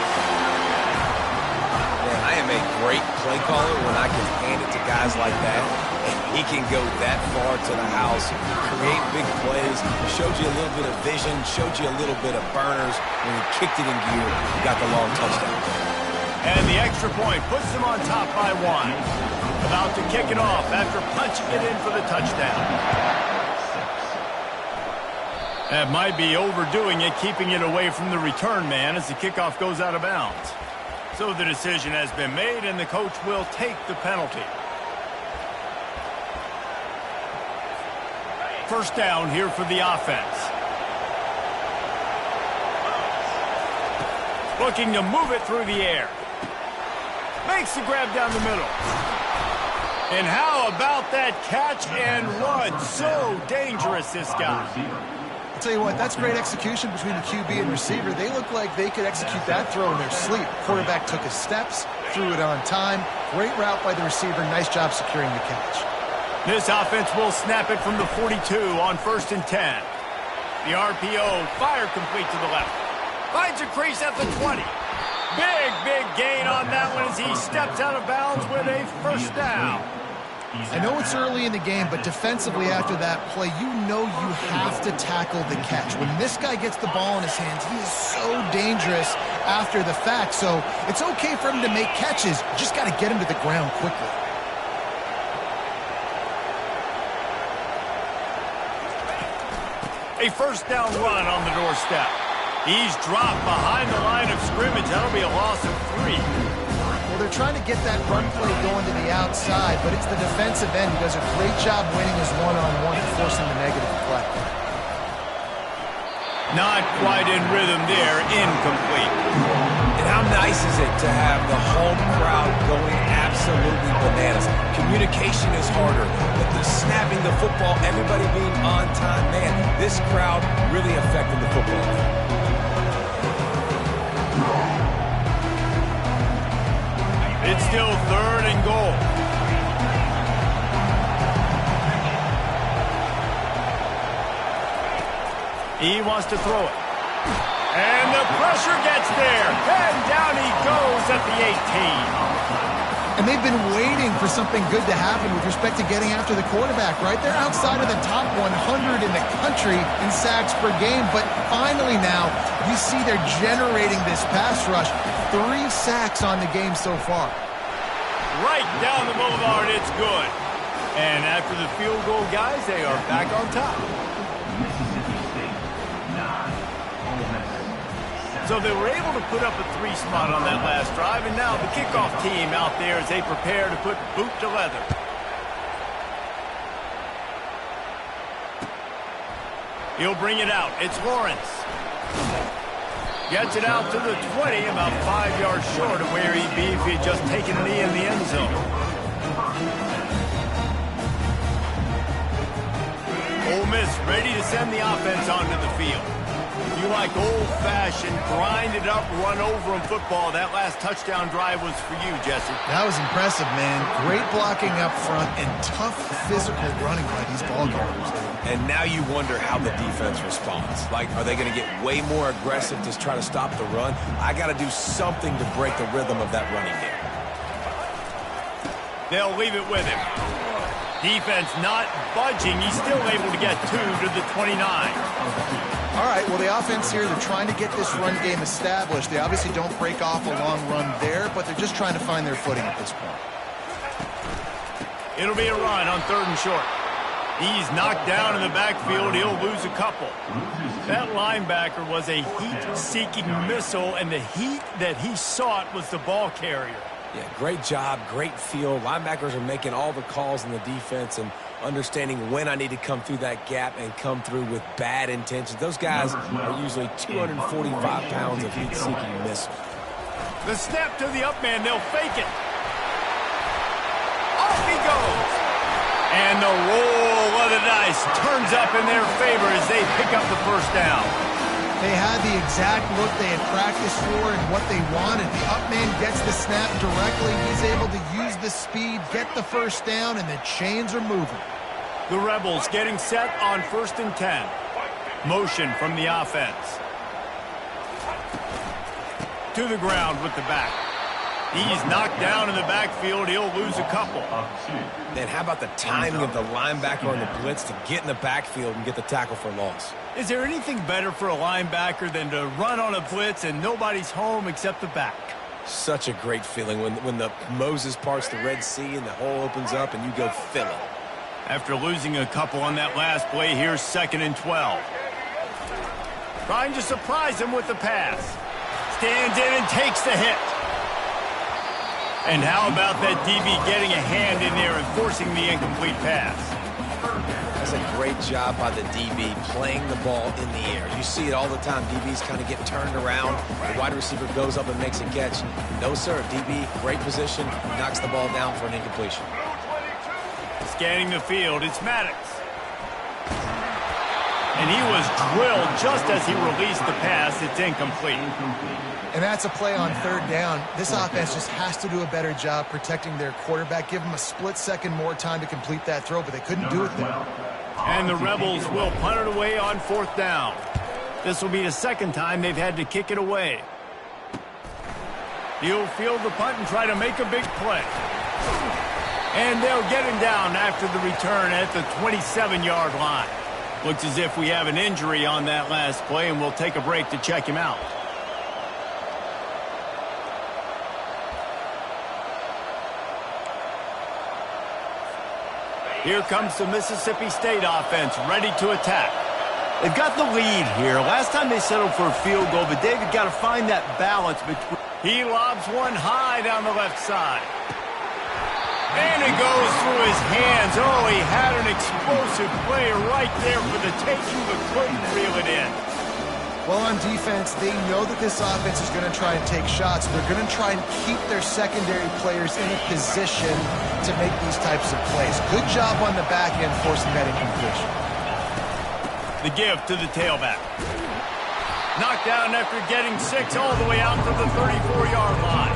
Speaker 2: Man, I am a great play caller when I can hand it to guys like that. And he can go that far to the house, create big plays, showed you a little bit of vision, showed you a little bit of burners. When he kicked it in gear, he got the long touchdown.
Speaker 1: And the extra point puts them on top by 1. About to kick it off after punching it in for the touchdown. That might be overdoing it, keeping it away from the return man as the kickoff goes out of bounds. So the decision has been made, and the coach will take the penalty. First down here for the offense. Looking to move it through the air. Makes the grab down the middle. And how about that catch and run? So dangerous, this guy.
Speaker 3: I'll tell you what, that's great execution between the QB and receiver. They look like they could execute that throw in their sleep. Quarterback took his steps, threw it on time. Great route by the receiver. Nice job securing the catch.
Speaker 1: This offense will snap it from the 42 on 1st and 10. The RPO, fire complete to the left. Finds a crease at the 20. Big gain on that one as he steps out of bounds with a first down.
Speaker 3: I know it's early in the game, but defensively after that play, you know you have to tackle the catch. When this guy gets the ball in his hands, he is so dangerous after the fact. So it's okay for him to make catches. You just got to get him to the ground quickly.
Speaker 1: A first down run on the doorstep. He's dropped behind the line of scrimmage. That'll be a loss of 3.
Speaker 3: Well, they're trying to get that run play going to the outside, but it's the defensive end who does a great job winning his one-on-one and forcing the negative play.
Speaker 1: Not quite in rhythm there. Incomplete.
Speaker 2: And how nice is it to have the home crowd going absolutely bananas? Communication is harder, but the snapping the football, everybody being on time, man, this crowd really affecting the football game.
Speaker 1: It's still 3rd and goal. He wants to throw it. And the pressure gets there. And down he goes at the 18.
Speaker 3: And they've been waiting for something good to happen with respect to getting after the quarterback, right? They're outside of the top 100 in the country in sacks per game, but finally now you see they're generating this pass rush. 3 sacks on the game so far.
Speaker 1: Right down the boulevard, it's good. And after the field goal, guys, they are back on top.
Speaker 4: Mississippi State, 9. Ole Miss, 7.
Speaker 1: So they were able to put up a 3 spot on that last drive, and now the kickoff team out there as they prepare to put boot to leather. He'll bring it out. It's Lawrence. Gets it out to the 20, about 5 yards short of where he'd be if he'd just taken a knee in the end zone. Ole Miss ready to send the offense onto the field. If you like old-fashioned, grind-it-up, run-over-'em football, that last touchdown drive was for you, Jesse.
Speaker 3: That was impressive, man. Great blocking up front and tough physical running by these ball carriers.
Speaker 2: And now you wonder how the defense responds. Like, are they going to get way more aggressive to try to stop the run? I got to do something to break the rhythm of that running game.
Speaker 1: They'll leave it with him. Defense not budging. He's still able to get 2 to the 29.
Speaker 3: All right, well, the offense here, they're trying to get this run game established. They obviously don't break off a long run there, but they're just trying to find their footing at this point.
Speaker 1: It'll be a run on 3rd and short. He's knocked down in the backfield. He'll lose a couple. That linebacker was a heat-seeking missile, and the heat that he sought was the ball carrier.
Speaker 2: Yeah, great job, great feel. Linebackers are making all the calls in the defense and understanding when I need to come through that gap and come through with bad intentions. Those guys are usually 245 pounds of heat-seeking missile.
Speaker 1: The snap to the up man. They'll fake it. Off he goes. And the roll of the dice turns up in their favor as they pick up the first down.
Speaker 3: They had the exact look they had practiced for and what they wanted. The up man gets the snap directly. He's able to use the speed, get the first down, and the chains are moving.
Speaker 1: The Rebels getting set on 1st and 10. Motion from the offense. To the ground with the back. He's knocked down in the backfield. He'll lose a couple.
Speaker 2: Man, how about the timing of the linebacker on the blitz to get in the backfield and get the tackle for loss?
Speaker 1: Is there anything better for a linebacker than to run on a blitz and nobody's home except the back?
Speaker 2: Such a great feeling when the Moses parts the Red Sea and the hole opens up and you go fill it.
Speaker 1: After losing a couple on that last play, here's 2nd and 12. Trying to surprise him with the pass. Stands in and takes the hit. And how about that DB getting a hand in there and forcing the incomplete pass?
Speaker 2: That's a great job by the DB playing the ball in the air. You see it all the time. DBs kind of get turned around. The wide receiver goes up and makes a catch. No, sir. DB, great position, knocks the ball down for an incompletion.
Speaker 1: Scanning the field, it's Maddox. And he was drilled just as he released the pass. It's incomplete.
Speaker 3: And that's a play on 3rd down. This offense just has to do a better job protecting their quarterback. Give them a split second more time to complete that throw, but they couldn't do it there.
Speaker 1: And the Rebels will punt it away on 4th down. This will be the 2nd time they've had to kick it away. He'll field the punt and try to make a big play. And they'll get him down after the return at the 27-yard line. Looks as if we have an injury on that last play, and we'll take a break to check him out. Here comes the Mississippi State offense, ready to attack. They've got the lead here. Last time they settled for a field goal, but David got to find that balance between... He lobs one high down the left side. And it goes through his hands. Oh, he had an explosive play right there for the taking, but couldn't reel it in.
Speaker 3: Well, on defense, they know that this offense is going to try and take shots. They're going to try and keep their secondary players in a position to make these types of plays. Good job on the back end forcing that incompletion.
Speaker 1: The give to the tailback. Knocked down after getting 6 all the way out to the 34-yard line.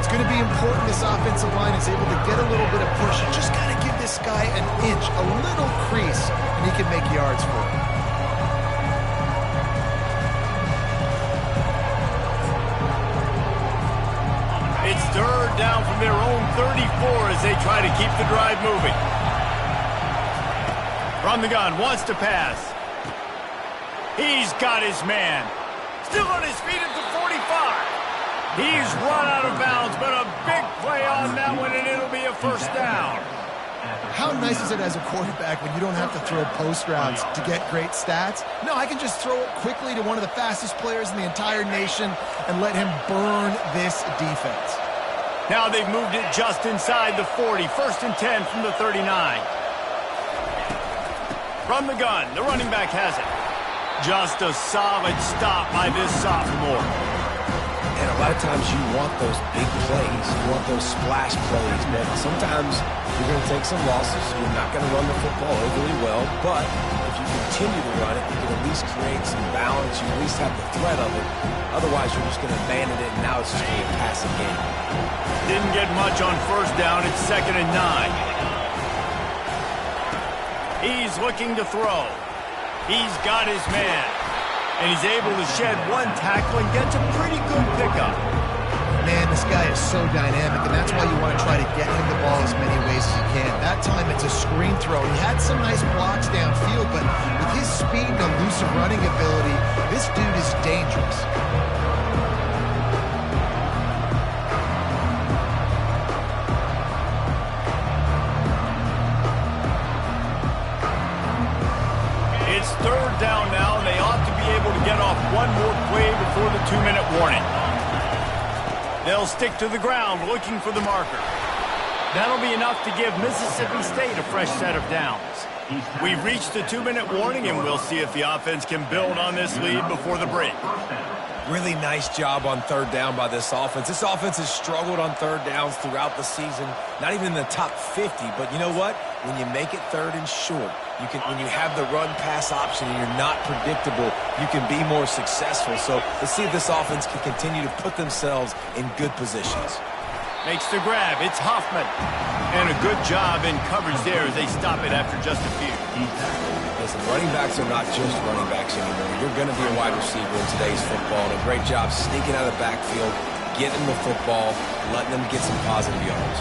Speaker 3: It's going to be important this offensive line is able to get a little bit of push. You just got to give this guy an inch, a little crease, and he can make yards for it.
Speaker 1: It's third down from their own 34 as they try to keep the drive moving. From the gun, wants to pass. He's got his man. Still on his feet at the 45. He's run out of bounds, but a big play on that one, and it'll be a first down.
Speaker 3: How nice is it as a quarterback when you don't have to throw post routes to get great stats? No, I can just throw it quickly to one of the fastest players in the entire nation and let him burn this defense.
Speaker 1: Now they've moved it just inside the 40. First and 10 from the 39. From the gun, the running back has it. Just a solid stop by this sophomore.
Speaker 2: And a lot of times you want those big plays. You want those splash plays. But sometimes you're going to take some losses. You're not going to run the football overly well. But if you continue to run it, you can at least create some balance. You at least have the threat of it. Otherwise, you're just going to abandon it, and now it's just going to be a passing game.
Speaker 1: Didn't get much on first down. It's 2nd and 9. He's looking to throw. He's got his man. And he's able to shed one tackle and gets a pretty good pickup.
Speaker 3: Man, this guy is so dynamic, and that's why you want to try to get him the ball as many ways as you can. That time it's a screen throw. He had some nice blocks downfield, but with his speed and elusive running ability, this dude is dangerous.
Speaker 1: It's third down now, and they ought to be able to get off one more play before the 2-minute warning. They'll stick to the ground looking for the marker. That'll be enough to give Mississippi State a fresh set of downs. We've reached the 2-minute warning, and we'll see if the offense can build on this lead before the break.
Speaker 2: Really nice job on third down by this offense. This offense has struggled on third downs throughout the season. Not even in the top 50, but you know what? When you make it third and short, when you have the run-pass option and you're not predictable, you can be more successful. So let's see if this offense can continue to put themselves in good positions.
Speaker 1: Makes the grab. It's Hoffman. And a good job in coverage there as they stop it after just a few.
Speaker 2: Listen, running backs are not just running backs anymore. You're going to be a wide receiver in today's football. And a great job sneaking out of the backfield, getting the football, letting them get some positive yards.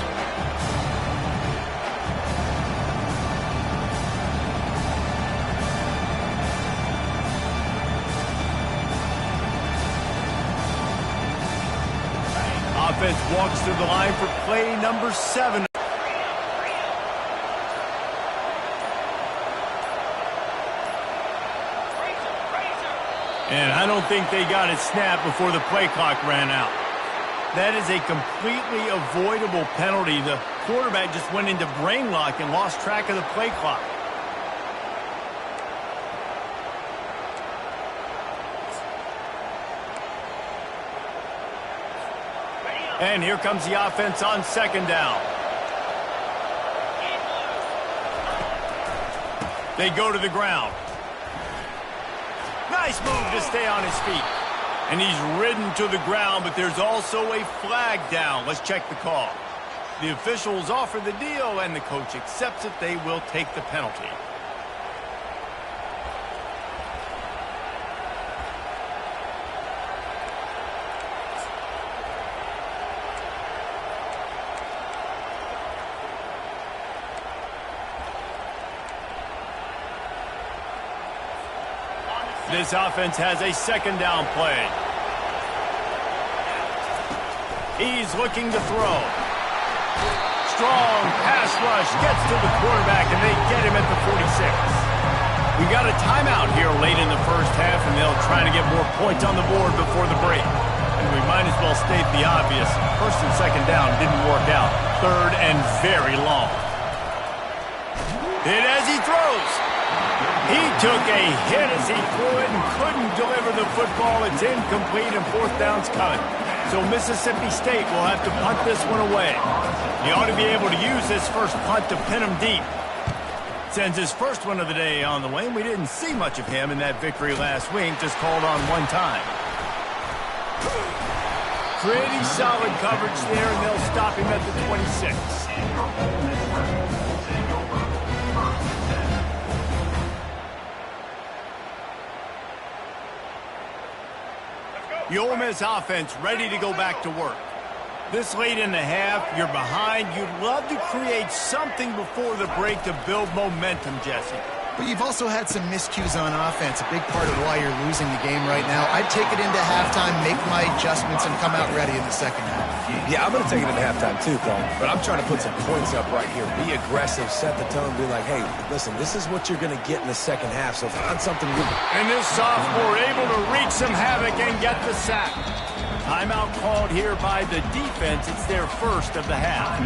Speaker 1: Offense walks to the line for play number 7. And I don't think they got it snapped before the play clock ran out. That is a completely avoidable penalty. The quarterback just went into brain lock and lost track of the play clock. And here comes the offense on 2nd down. They go to the ground. Nice move to stay on his feet. And he's ridden to the ground, but there's also a flag down. Let's check the call. The officials offer the deal, and the coach accepts it. They will take the penalty. This offense has a 2nd down play. He's looking to throw. Strong pass rush gets to the quarterback, and they get him at the 46. We got a timeout here late in the first half, and they'll try to get more points on the board before the break. And we might as well state the obvious. First and second down didn't work out. Third and very long. Hit as he throws. He took a hit as he threw it and couldn't deliver the football. It's incomplete and fourth down's coming. So Mississippi State will have to punt this one away. He ought to be able to use this first punt to pin him deep. Sends his first one of the day on the way. We didn't see much of him in that victory last week, just called on one time. Pretty solid coverage there, and they'll stop him at the 26. The Ole Miss offense ready to go back to work. This late in the half, you're behind. You'd love to create something before the break to build momentum, Jesse.
Speaker 3: But you've also had some miscues on offense, a big part of why you're losing the game right now. I'd take it into halftime, make my adjustments, and come out ready in the second half.
Speaker 2: Yeah, I'm going to take it into halftime too, Paul. But I'm trying to put some points up right here. Be aggressive, set the tone, be like, hey, listen, this is what you're going to get in the second half, so find something good.
Speaker 1: And this sophomore able to wreak some havoc and get the sack. Timeout called here by the defense. It's their first of the half.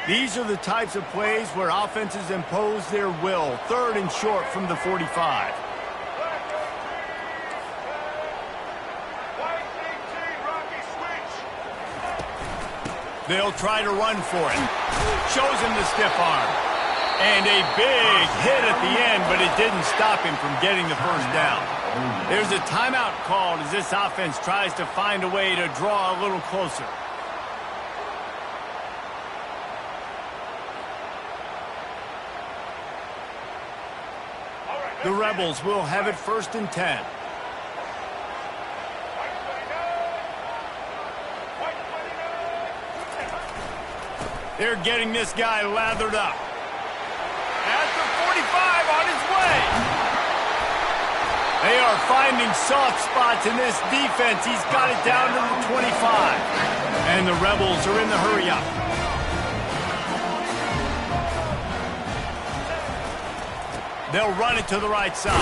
Speaker 1: These are the types of plays where offenses impose their will. Third and short from the 45. They'll try to run for it. Shows him the stiff arm. And a big hit at the end, but it didn't stop him from getting the first down. There's a timeout called as this offense tries to find a way to draw a little closer. The Rebels will have it first and 10. They're getting this guy lathered up. At the 45 on his way. They are finding soft spots in this defense. He's got it down to the 25. And the Rebels are in the hurry up. They'll run it to the right side.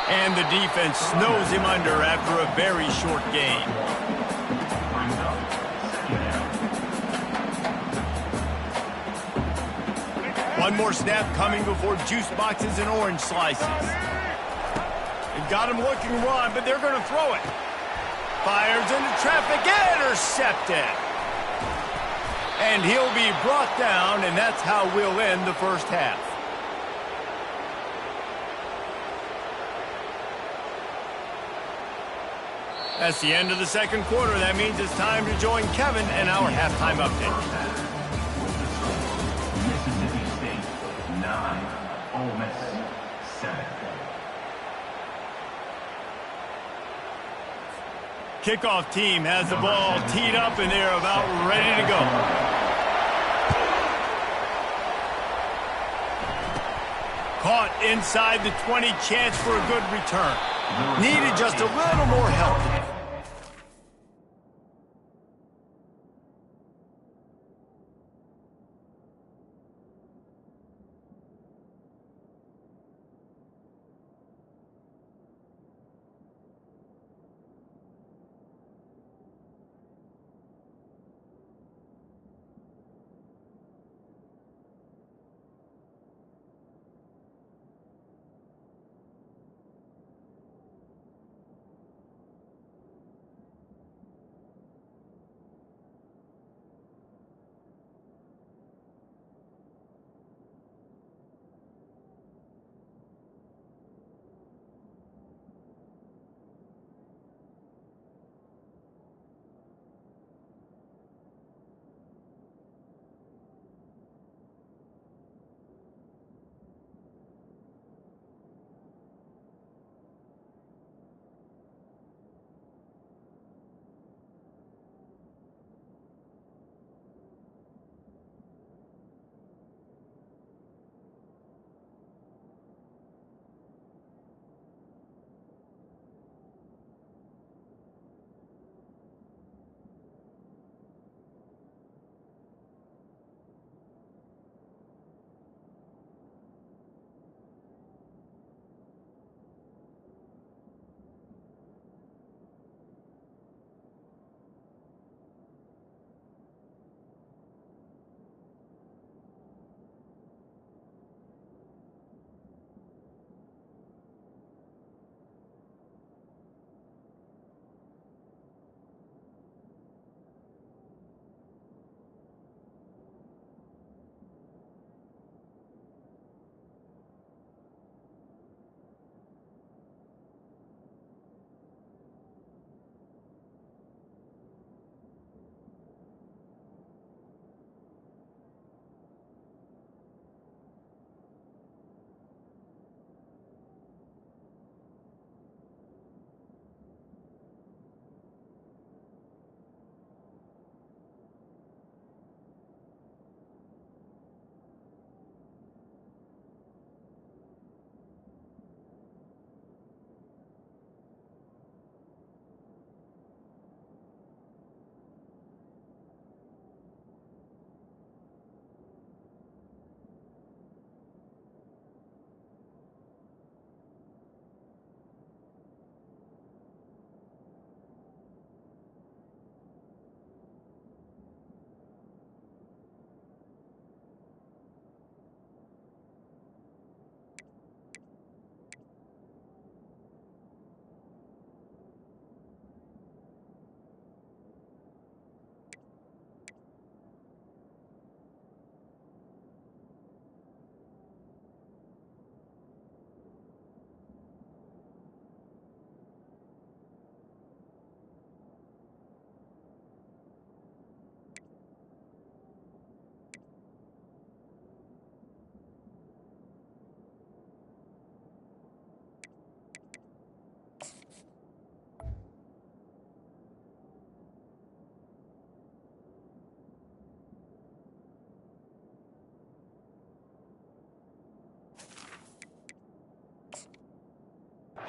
Speaker 1: And the defense snows him under after a very short gain. One more snap coming before juice boxes and orange slices. They've got him looking to run, but they're going to throw it. Fires into traffic, intercepted. And he'll be brought down, and that's how we'll end the first half. That's the end of the second quarter. That means it's time to join Kevin and our halftime update.
Speaker 4: Mississippi State 9, Ole Miss 7.
Speaker 1: Kickoff team has the ball teed up and they're about ready to go. Caught inside the 20, chance for a good return. Needed just a little more help.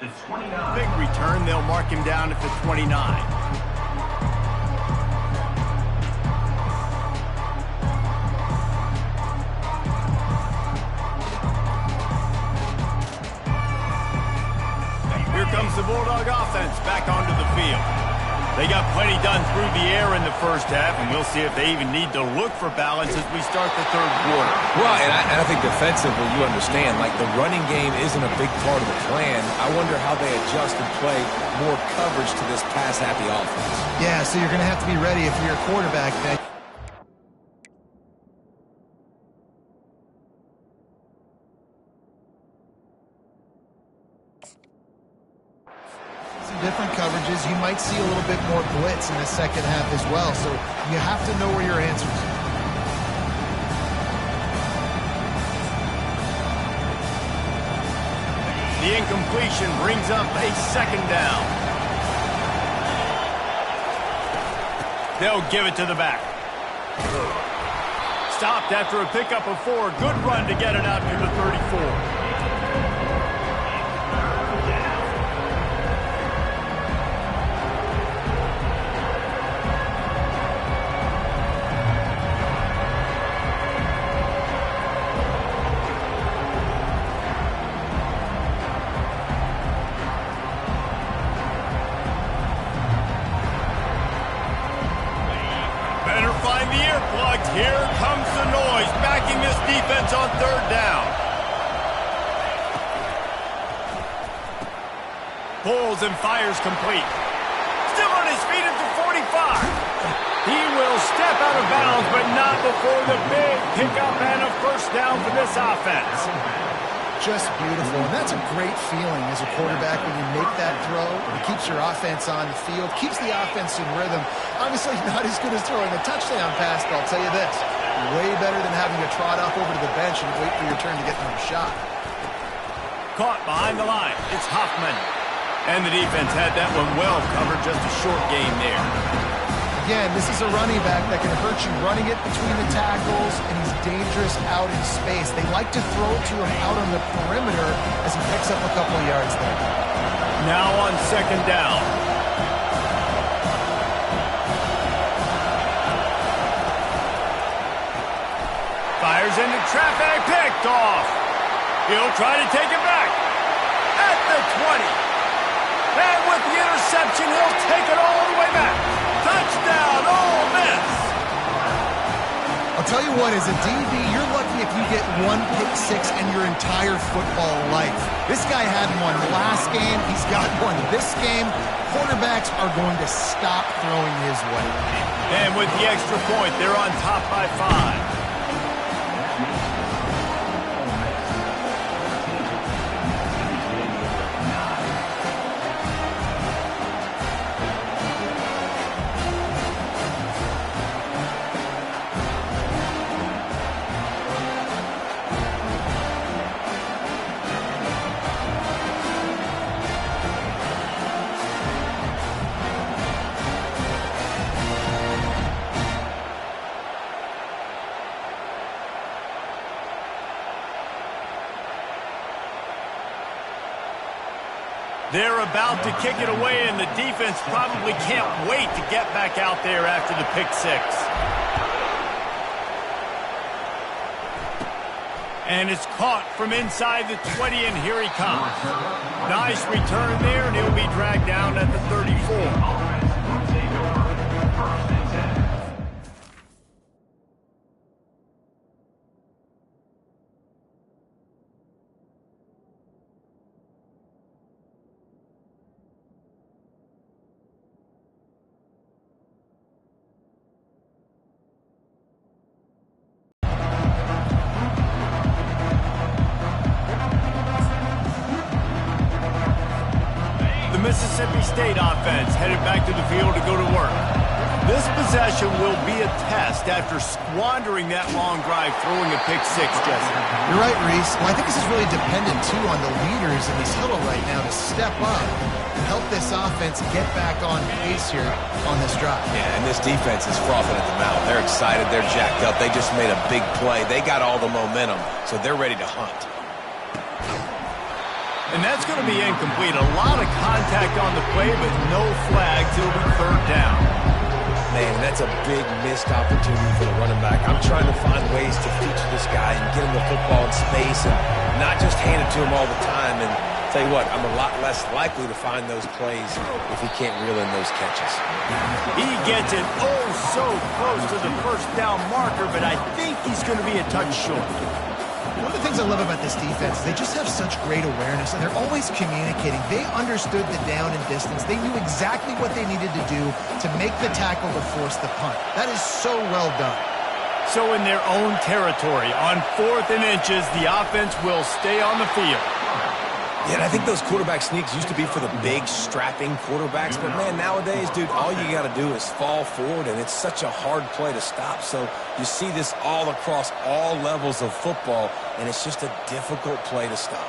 Speaker 4: is 29.
Speaker 1: Big return. They'll mark him down at the 29. Here comes the Bulldog offense back onto the field. They got plenty done through the air in the first half, and we'll see if they even need to look for balance as we start the third quarter.
Speaker 2: Well, and I think defensively, you understand, like the running game isn't a big part of the plan. I wonder how they adjust and play more coverage to this pass-happy offense.
Speaker 3: Yeah, so you're going to have to be ready if you're a quarterback. Different coverages. You might see a little bit more blitz in the second half as well, so you have to know where your answers are.
Speaker 1: The incompletion brings up a second down. They'll give it to the back. Stopped after a pickup of 4. Good run to get it out to the 34. Here comes the noise, backing this defense on third down. Pulls and fires complete. Still on his feet at the 45. He will step out of bounds, but not before the big pickup and a first down for this offense.
Speaker 3: Just beautiful, and that's a great feeling as a quarterback when you make that throw. It keeps your offense on the field, keeps the offense in rhythm. Obviously not as good as throwing a touchdown pass, but I'll tell you this, way better than having to trot off over to the bench and wait for your turn to get another shot.
Speaker 1: Caught behind the line, it's Hoffman. And the defense had that one well covered, just a short game there.
Speaker 3: Again, this is a running back that can hurt you running it between the tackles, and he's dangerous out in space. They like to throw to him out on the perimeter as he picks up a couple of yards there.
Speaker 1: Now on second down. Fires into traffic, picked off. He'll try to take it back at the 20. And with the interception, he'll take it all the way back. Touchdown, Ole Miss!
Speaker 3: I'll tell you what, as a DB, you're lucky if you get one pick six in your entire football life. This guy had one last game. He's got one this game. Quarterbacks are going to stop throwing his way.
Speaker 1: And with the extra point, they're on top by 5. They're about to kick it away, and the defense probably can't wait to get back out there after the pick six. And it's caught from inside the 20, and here he comes. Nice return there, and he'll be dragged down at the 34. Mississippi State offense headed back to the field to go to work. This possession will be a test after squandering that long drive throwing a pick six, Jesse.
Speaker 3: You're right, Reese. Well, I think this is really dependent, too, on the leaders in this huddle right now to step up and help this offense get back on pace here on this drive.
Speaker 2: Yeah, and this defense is frothing at the mouth. They're excited. They're jacked up. They just made a big play. They got all the momentum, so they're ready to hunt.
Speaker 1: And that's going to be incomplete. A lot of contact on the play, but no flag till the third down.
Speaker 2: Man, that's a big missed opportunity for the running back. I'm trying to find ways to feature this guy and get him the football in space and not just hand it to him all the time. And tell you what, I'm a lot less likely to find those plays if he can't reel in those catches.
Speaker 1: He gets it so close to the first down marker, but I think he's going to be a touch short.
Speaker 3: One of the things I love about this defense is they just have such great awareness, and they're always communicating. They understood the down and distance. They knew exactly what they needed to do to make the tackle to force the punt. That is so well done.
Speaker 1: So in their own territory, on 4th and inches, the offense will stay on the field.
Speaker 2: Yeah, and I think those quarterback sneaks used to be for the big, strapping quarterbacks. But, man, nowadays, dude, all you got to do is fall forward, and it's such a hard play to stop. So you see this all across all levels of football, and it's just a difficult play to stop.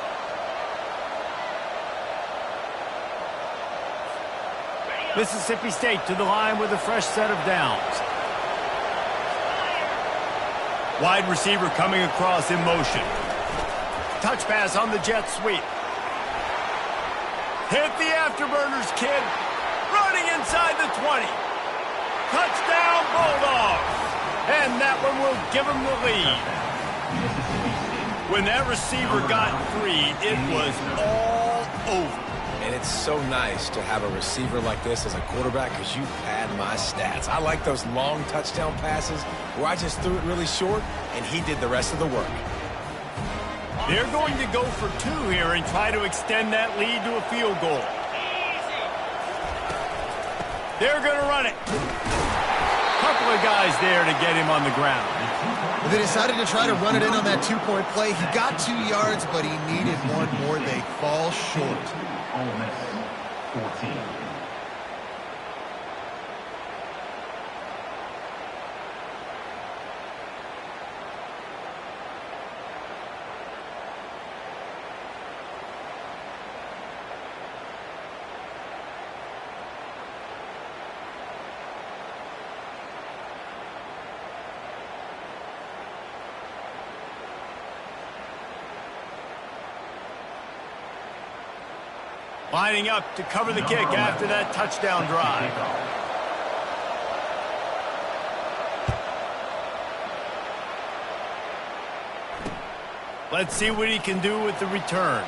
Speaker 1: Mississippi State to the line with a fresh set of downs. Wide receiver coming across in motion. Touch pass on the jet sweep. Hit the afterburners, kid. Running inside the 20. Touchdown, Bulldogs. And that one will give them the lead. When that receiver got free, it was all over.
Speaker 2: And it's so nice to have a receiver like this as a quarterback because you pad my stats. I like those long touchdown passes where I just threw it really short and he did the rest of the work.
Speaker 1: They're going to go for 2 here and try to extend that lead to a field goal. They're going to run it. Couple of guys there to get him on the ground.
Speaker 3: They decided to try to run it in on that 2-point play. He got 2 yards, but he needed one more. They fall short.
Speaker 4: Ole Miss 14.
Speaker 1: Lining up to cover the kick after that touchdown drive. Let's see what he can do with the return.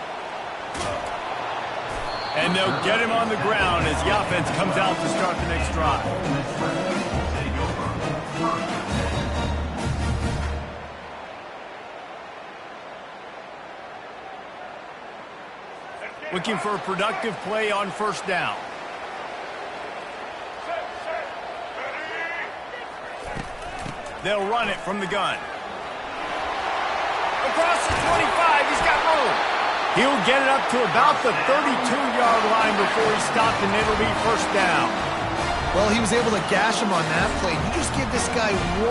Speaker 1: And they'll get him on the ground as the offense comes out to start the next drive. Looking for a productive play on first down. They'll run it from the gun. Across the 25, he's got room. He'll get it up to about the 32-yard line before he stopped, and it'll be first down.
Speaker 3: Well, he was able to gash him on that play. You just give this guy 1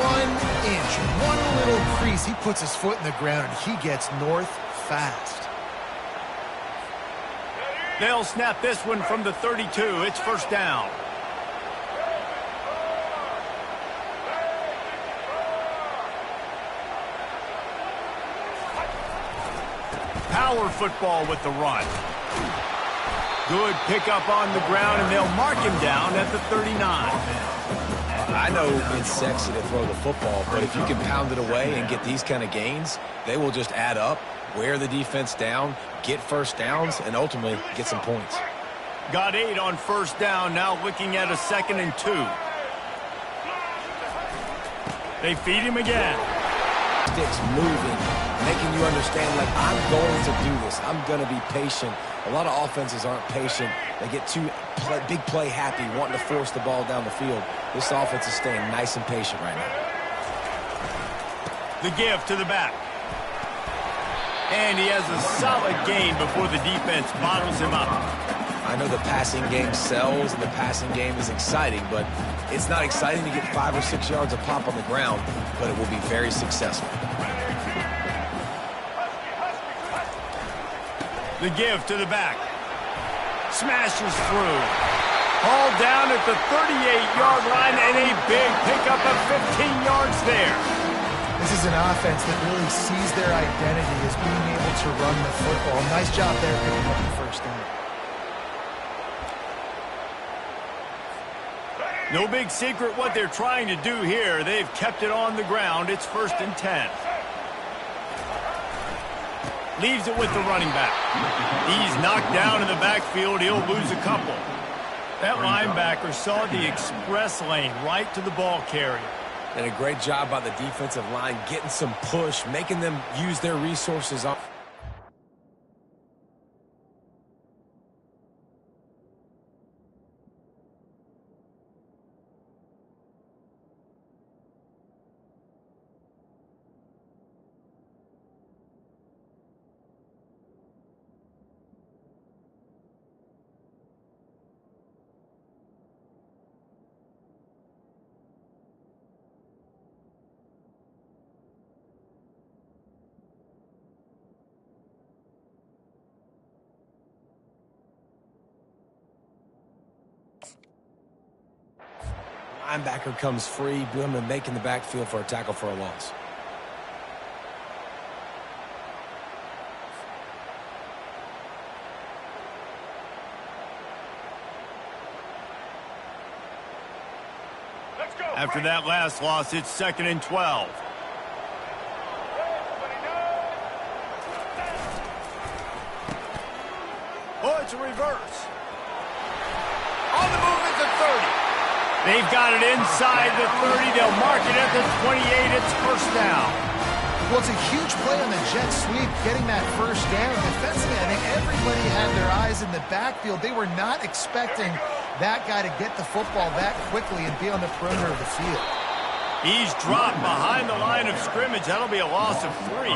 Speaker 3: inch, one little crease. He puts his foot in the ground, and he gets north fast.
Speaker 1: They'll snap this one from the 32. It's first down. Power football with the run. Good pickup on the ground, and they'll mark him down at the 39.
Speaker 2: I know it's sexy to throw the football, but if you can pound it away and get these kind of gains, they will just add up, wear the defense down, get first downs, and ultimately get some points.
Speaker 1: Got 8 on first down, now looking at a 2nd and 2. They feed him again.
Speaker 2: Sticks moving, making you understand, like, I'm going to do this. I'm going to be patient. A lot of offenses aren't patient. They get too big play happy, wanting to force the ball down the field. This offense is staying nice and patient right now.
Speaker 1: The give to the back. And he has a solid gain before the defense bottles him up.
Speaker 2: I know the passing game sells and the passing game is exciting, but it's not exciting to get 5 or 6 yards of pop on the ground, but it will be very successful.
Speaker 1: The give to the back. Smashes through. Hauled down at the 38-yard line, and a big pickup of 15 yards there.
Speaker 3: This is an offense that really sees their identity as being able to run the football. Nice job there picking up the first down.
Speaker 1: No big secret what they're trying to do here. They've kept it on the ground. It's 1st and 10. Leaves it with the running back. He's knocked down in the backfield. He'll lose a couple. That linebacker saw the express lane right to the ball carrier.
Speaker 2: And a great job by the defensive line getting some push, making them use their resources on. Linebacker comes free, Blumen making the backfield for a tackle for a loss.
Speaker 1: After that last loss, it's 2nd and 12. Oh, it's a reverse. On the move at the 30. They've got it inside the 30. They'll mark it at the 28. It's 1st down.
Speaker 3: Well, it's a huge play on the jet sweep, getting that 1st down. Defensively, I think everybody had their eyes in the backfield. They were not expecting that guy to get the football that quickly and be on the perimeter of the field.
Speaker 1: He's dropped behind the line of scrimmage. That'll be a loss of 3.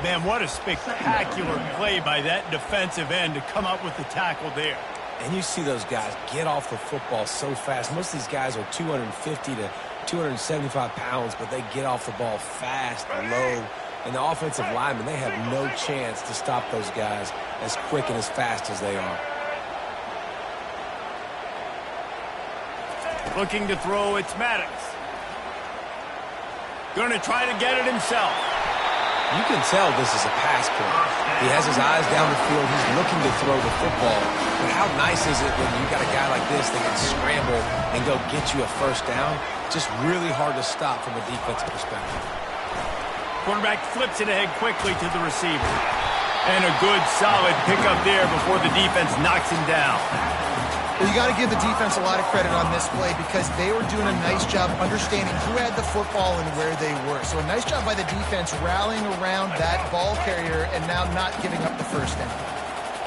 Speaker 1: Man, what a spectacular play by that defensive end to come up with the tackle there.
Speaker 2: And you see those guys get off the football so fast. Most of these guys are 250 to 275 pounds, but they get off the ball fast, low. And the offensive linemen, they have no chance to stop those guys as quick and as fast as they are.
Speaker 1: Looking to throw, it's Maddox. Going to try to get it himself.
Speaker 2: You can tell this is a pass play. He has his eyes down the field. He's looking to throw the football. But how nice is it when you got a guy like this that can scramble and go get you a 1st down? Just really hard to stop from a defensive perspective.
Speaker 1: Quarterback flips it ahead quickly to the receiver. And a good, solid pickup there before the defense knocks him down.
Speaker 3: You got to give the defense a lot of credit on this play because they were doing a nice job understanding who had the football and where they were. So a nice job by the defense rallying around that ball carrier and now not giving up the 1st down.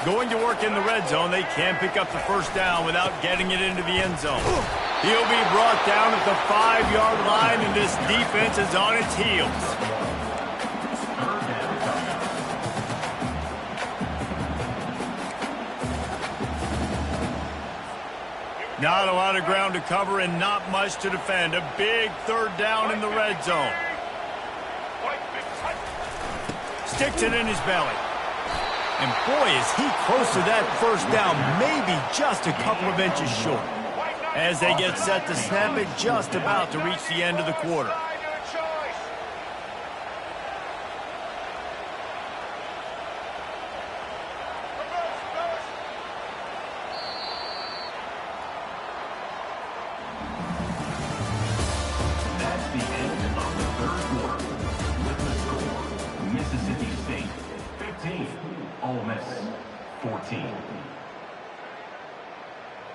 Speaker 1: Going to work in the red zone. They can't pick up the 1st down without getting it into the end zone. He'll be brought down at the 5-yard line, and this defense is on its heels. Not a lot of ground to cover and not much to defend. A big 3rd down in the red zone. Sticks it in his belly. And boy, is he close to that 1st down, maybe just a couple of inches short. As they get set to snap it, just about to reach the end of the quarter.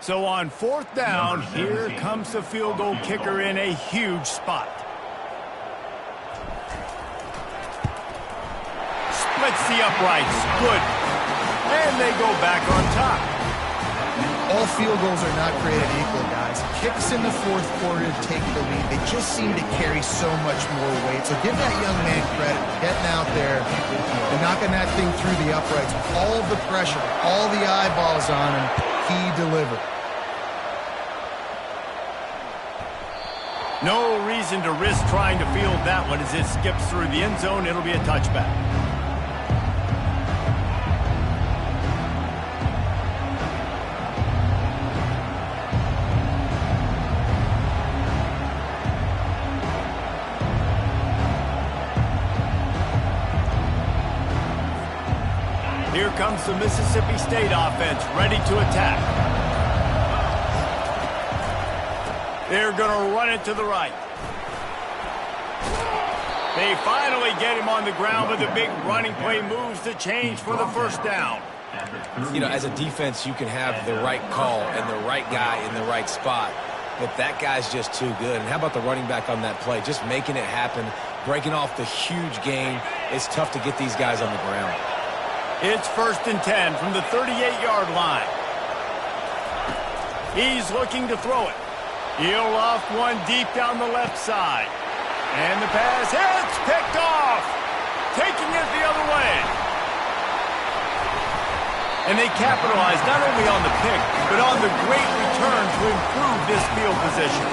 Speaker 1: So on 4th down, here comes the field goal kicker in a huge spot. Splits the uprights. Good. And they go back on top.
Speaker 3: All field goals are not created equal, guys. Kicks in the 4th quarter to take the lead. They just seem to carry so much more weight. So give that young man credit for getting out there and knocking that thing through the uprights with all of the pressure, all the eyeballs on him. He delivered.
Speaker 1: No reason to risk trying to field that one as it skips through the end zone. It'll be a touchback. comes the Mississippi State offense ready to attack. They're going to run it to the right. They finally get him on the ground, but the big running play moves the change for the first down.
Speaker 2: You know, as a defense, you can have the right call and the right guy in the right spot, but that guy's just too good. And how about the running back on that play? Just making it happen, breaking off the huge gain. It's tough to get these guys on the ground.
Speaker 1: It's 1st and 10 from the 38-yard line. He's looking to throw it. He'll loft one deep down the left side. And the pass hits, picked off. Taking it the other way. And they capitalize not only on the pick, but on the great return to improve this field position.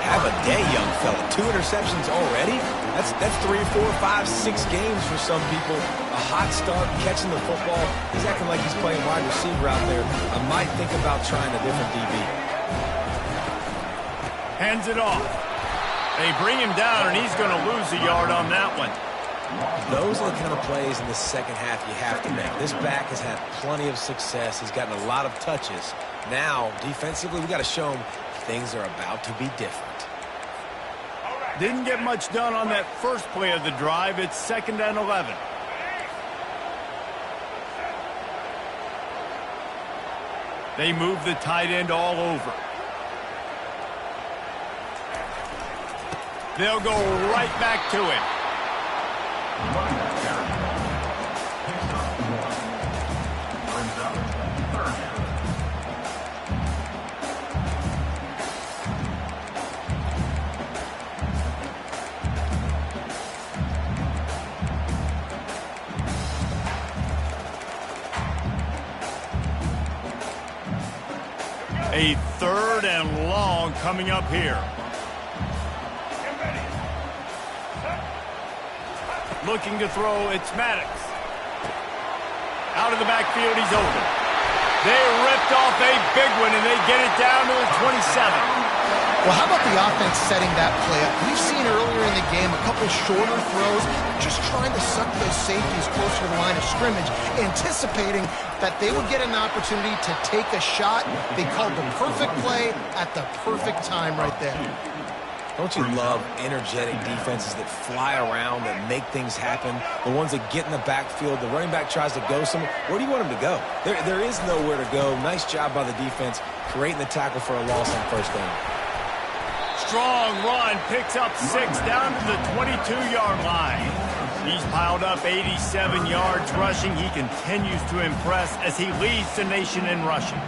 Speaker 2: Have a day, young fella. 2 interceptions already? That's 3, 4, 5, 6 games for some people. A hot start, catching the football. He's acting like he's playing wide receiver out there. I might think about trying a different DB.
Speaker 1: Hands it off. They bring him down, and he's going to lose a yard on that one.
Speaker 2: Those are the kind of plays in the second half you have to make. This back has had plenty of success. He's gotten a lot of touches. Now, defensively, we got to show him things are about to be different.
Speaker 1: Didn't get much done on that first play of the drive. It's 2nd and 11. They move the tight end all over. They'll go right back to him.
Speaker 4: Picks up 1. Brings up 3rd down.
Speaker 1: A 3rd and long coming up here. Looking to throw, it's Maddox. Out of the backfield, he's open. They ripped off a big one, and they get it down to the 27.
Speaker 3: Well, how about the offense setting that play up? We've seen earlier in the game a couple shorter throws, just trying to suck those safeties closer to the line of scrimmage, anticipating that they would get an opportunity to take a shot. They called the perfect play at the perfect time right there.
Speaker 2: Don't you love energetic defenses that fly around, that make things happen? The ones that get in the backfield, the running back tries to go somewhere. Where do you want him to go? There is nowhere to go. Nice job by the defense, creating the tackle for a loss on 1st down.
Speaker 1: Strong run, picks up 6 down to the 22-yard line. He's piled up 87 yards rushing. He continues to impress as he leads the nation in rushing.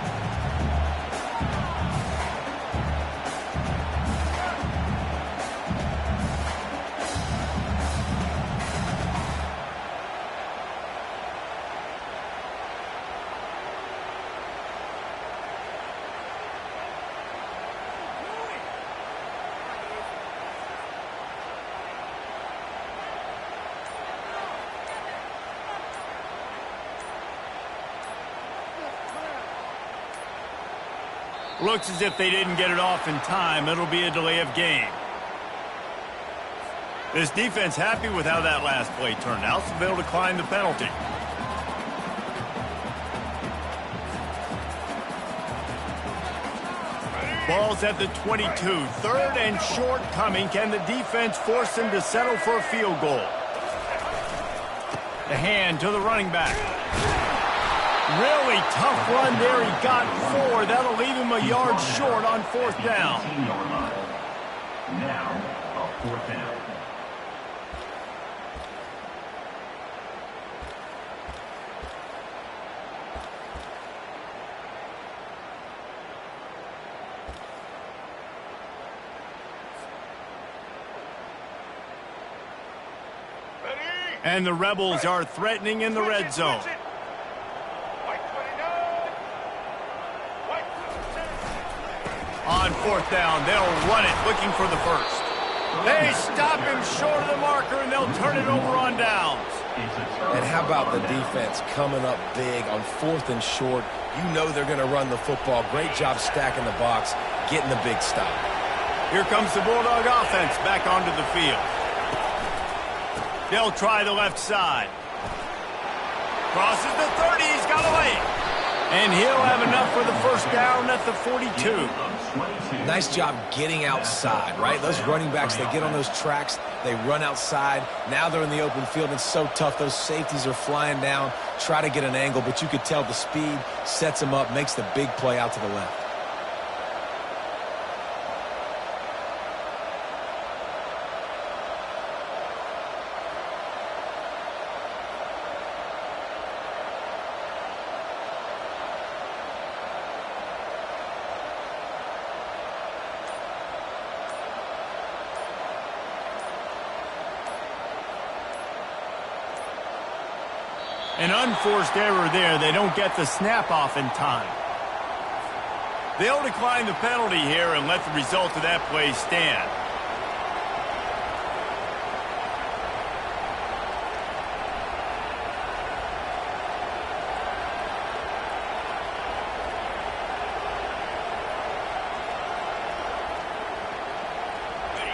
Speaker 1: Looks as if they didn't get it off in time. It'll be a delay of game. This defense happy with how that last play turned out, so they'll decline the penalty. Ball's at the 22. 3rd and short coming. Can the defense force them to settle for a field goal? The hand to the running back. Really tough run there. He got 4. That'll leave him a yard short on 4th down.
Speaker 4: Now, a 4th down.
Speaker 1: And the Rebels are threatening in the red zone. On 4th down, they'll run it, looking for the first. They stop him short of the marker, and they'll turn it over on downs.
Speaker 2: And how about the defense coming up big on 4th and short? You know they're going to run the football. Great job stacking the box, getting the big stop.
Speaker 1: Here comes the Bulldog offense back onto the field. They'll try the left side. Crosses the 30. He's got a lane. And he'll have enough for the first down at the 42.
Speaker 2: Nice job getting outside, right? Those running backs, they get on those tracks, they run outside. Now they're in the open field. It's so tough. Those safeties are flying down, try to get an angle, but you could tell the speed sets them up, makes the big play out to the left.
Speaker 1: An unforced error there. They don't get the snap off in time. They'll decline the penalty here and let the result of that play stand.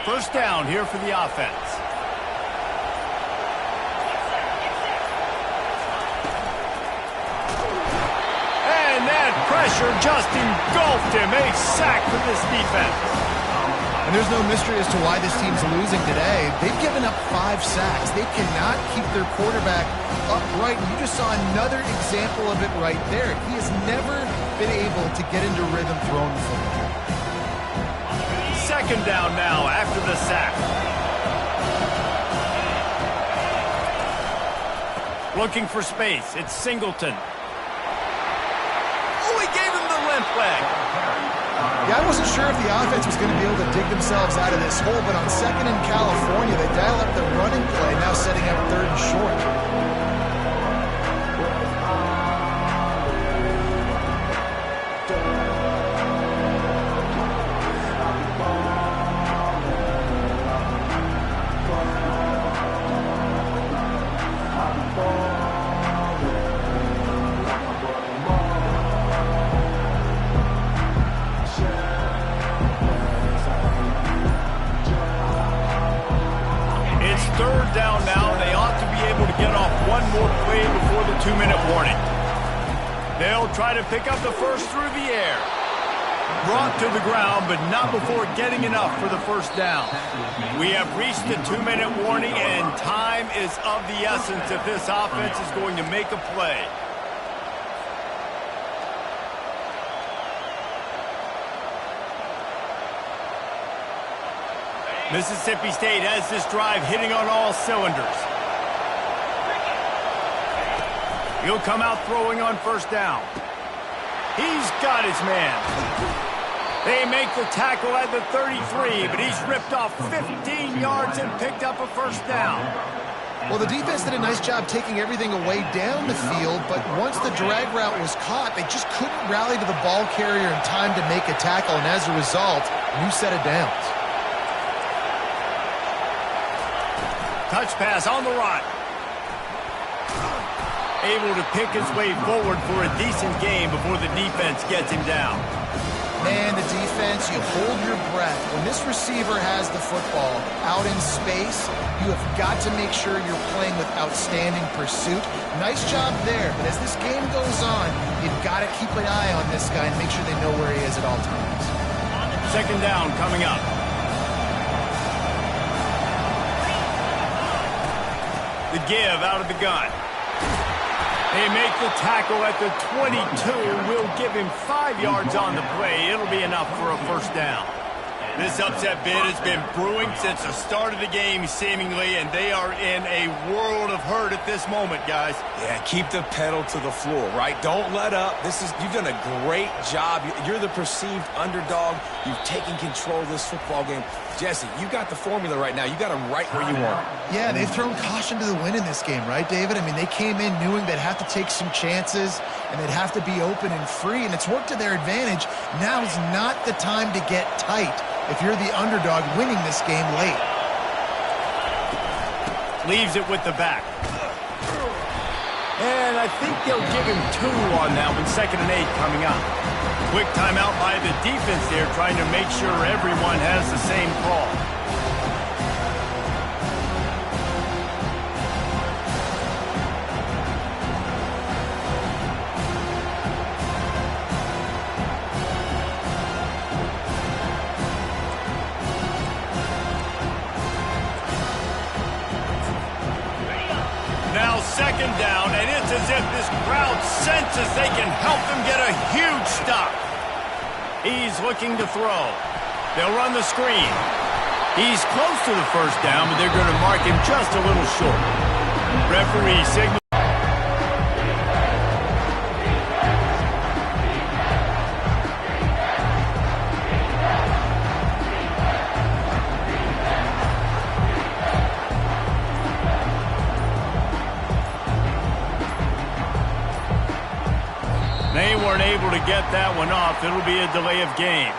Speaker 1: First down here for the offense. Pressure just engulfed him. A sack for this defense.
Speaker 3: And there's no mystery as to why this team's losing today. They've given up 5 sacks. They cannot keep their quarterback upright. And you just saw another example of it right there. He has never been able to get into rhythm throwing the football.
Speaker 1: Second down now after the sack. Looking for space. It's Singleton. Flag.
Speaker 3: Yeah, I wasn't sure if the offense was going to be able to dig themselves out of this hole, but on second in California, they dial up the running play, now setting up third and short.
Speaker 1: Third down now. They ought to be able to get off one more play before the 2-minute warning. They'll try to pick up the first through the air. Brought to the ground, but not before getting enough for the first down. We have reached the 2-minute warning, and time is of the essence if this offense is going to make a play. Mississippi State has this drive hitting on all cylinders. He'll come out throwing on first down. He's got his man. They make the tackle at the 33, but he's ripped off 15 yards and picked up a first down.
Speaker 3: Well, the defense did a nice job taking everything away down the field, but once the drag route was caught, they just couldn't rally to the ball carrier in time to make a tackle, and as a result, new set of downs.
Speaker 1: Touch pass on the run. Able to pick his way forward for a decent game before the defense gets him down.
Speaker 3: Man, the defense, you hold your breath. When this receiver has the football out in space, you have got to make sure you're playing with outstanding pursuit. Nice job there, but as this game goes on, you've got to keep an eye on this guy and make sure they know where he is at all times.
Speaker 1: Second down coming up. The give out of the gun. They make the tackle at the 22. Will give him 5 yards on the play. It'll be enough for a first down. This upset bid has been brewing since the start of the game, seemingly, and they are in a world of hurt at this moment, guys.
Speaker 2: Yeah, keep the pedal to the floor, right? Don't let up. You've done a great job. You're the perceived underdog. You've taken control of this football game. Jesse, you got the formula right now. You got them right where you want.
Speaker 3: Yeah, they've thrown caution to the wind in this game, right, David? I mean, they came in knowing they'd have to take some chances and they'd have to be open and free, and it's worked to their advantage. Now's not the time to get tight if you're the underdog winning this game late.
Speaker 1: Leaves it with the back. And I think they'll give him 2 on that one. 2nd and 8 coming up. Quick timeout by the defense there, trying to make sure everyone has the same call. if this crowd senses they can help them get a huge stop. He's looking to throw. They'll run the screen. He's close to the first down, but they're going to mark him just a little short. Referee signal. They weren't able to get that one off. It'll be a delay of game.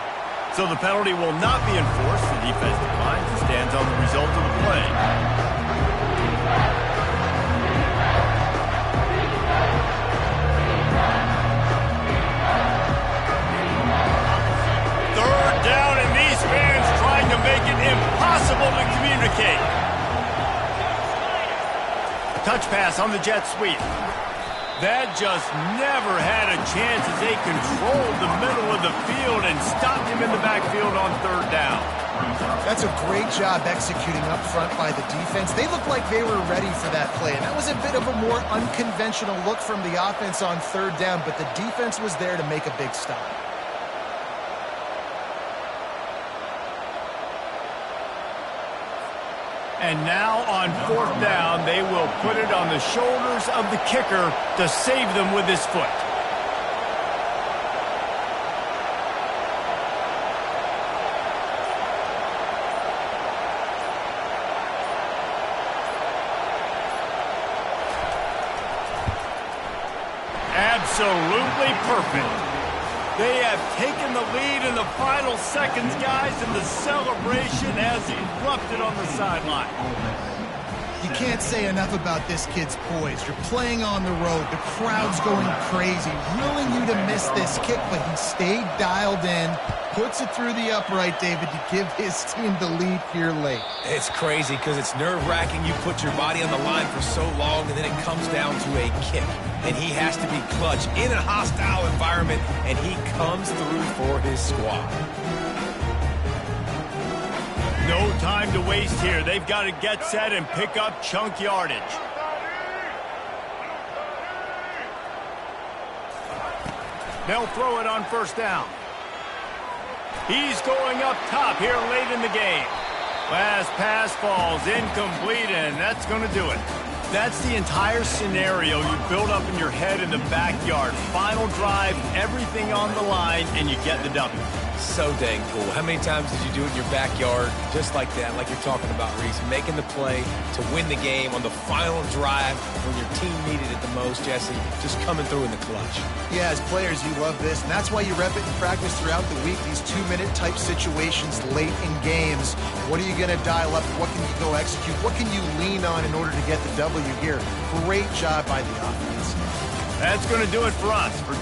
Speaker 1: So the penalty will not be enforced. The defense declines and stands on the result of the play. Third down, and these fans trying to make it impossible to communicate. Touch pass on the jet sweep. That just never had a chance as they controlled the middle of the field and stopped him in the backfield on third down.
Speaker 3: That's a great job executing up front by the defense. They looked like they were ready for that play, and that was a bit of a more unconventional look from the offense on third down, but the defense was there to make a big stop.
Speaker 1: And now on fourth down, they will put it on the shoulders of the kicker to save them with his foot. Absolutely perfect. They have taken the lead in the final seconds, guys, and the celebration has erupted on the sideline.
Speaker 3: You can't say enough about this kid's poise. You're playing on the road. The crowd's going crazy, willing you to miss this kick, but he stayed dialed in, puts it through the upright, David, to give his team the lead here late.
Speaker 2: It's crazy because it's nerve-wracking. You put your body on the line for so long, and then it comes down to a kick. And he has to be clutch in a hostile environment, and he comes through for his squad.
Speaker 1: No time to waste here. They've got to get set and pick up chunk yardage. They'll throw it on first down. He's going up top here late in the game. Last pass falls incomplete, and that's going to do it. That's the entire scenario you build up in your head in the backyard. Final drive, everything on the line, and you get the W.
Speaker 2: So dang cool. How many times did you do it in your backyard just like that, like you're talking about, Reese? Making the play to win the game on the final drive when your team needed it the most, Jesse. Just coming through in the clutch.
Speaker 3: Yeah, as players, you love this, and that's why you rep it in practice throughout the week. These 2-minute type situations late in games. What are you going to dial up? What can you go execute? What can you lean on in order to get the W here? Great job by the offense.
Speaker 1: That's going to do it for us. For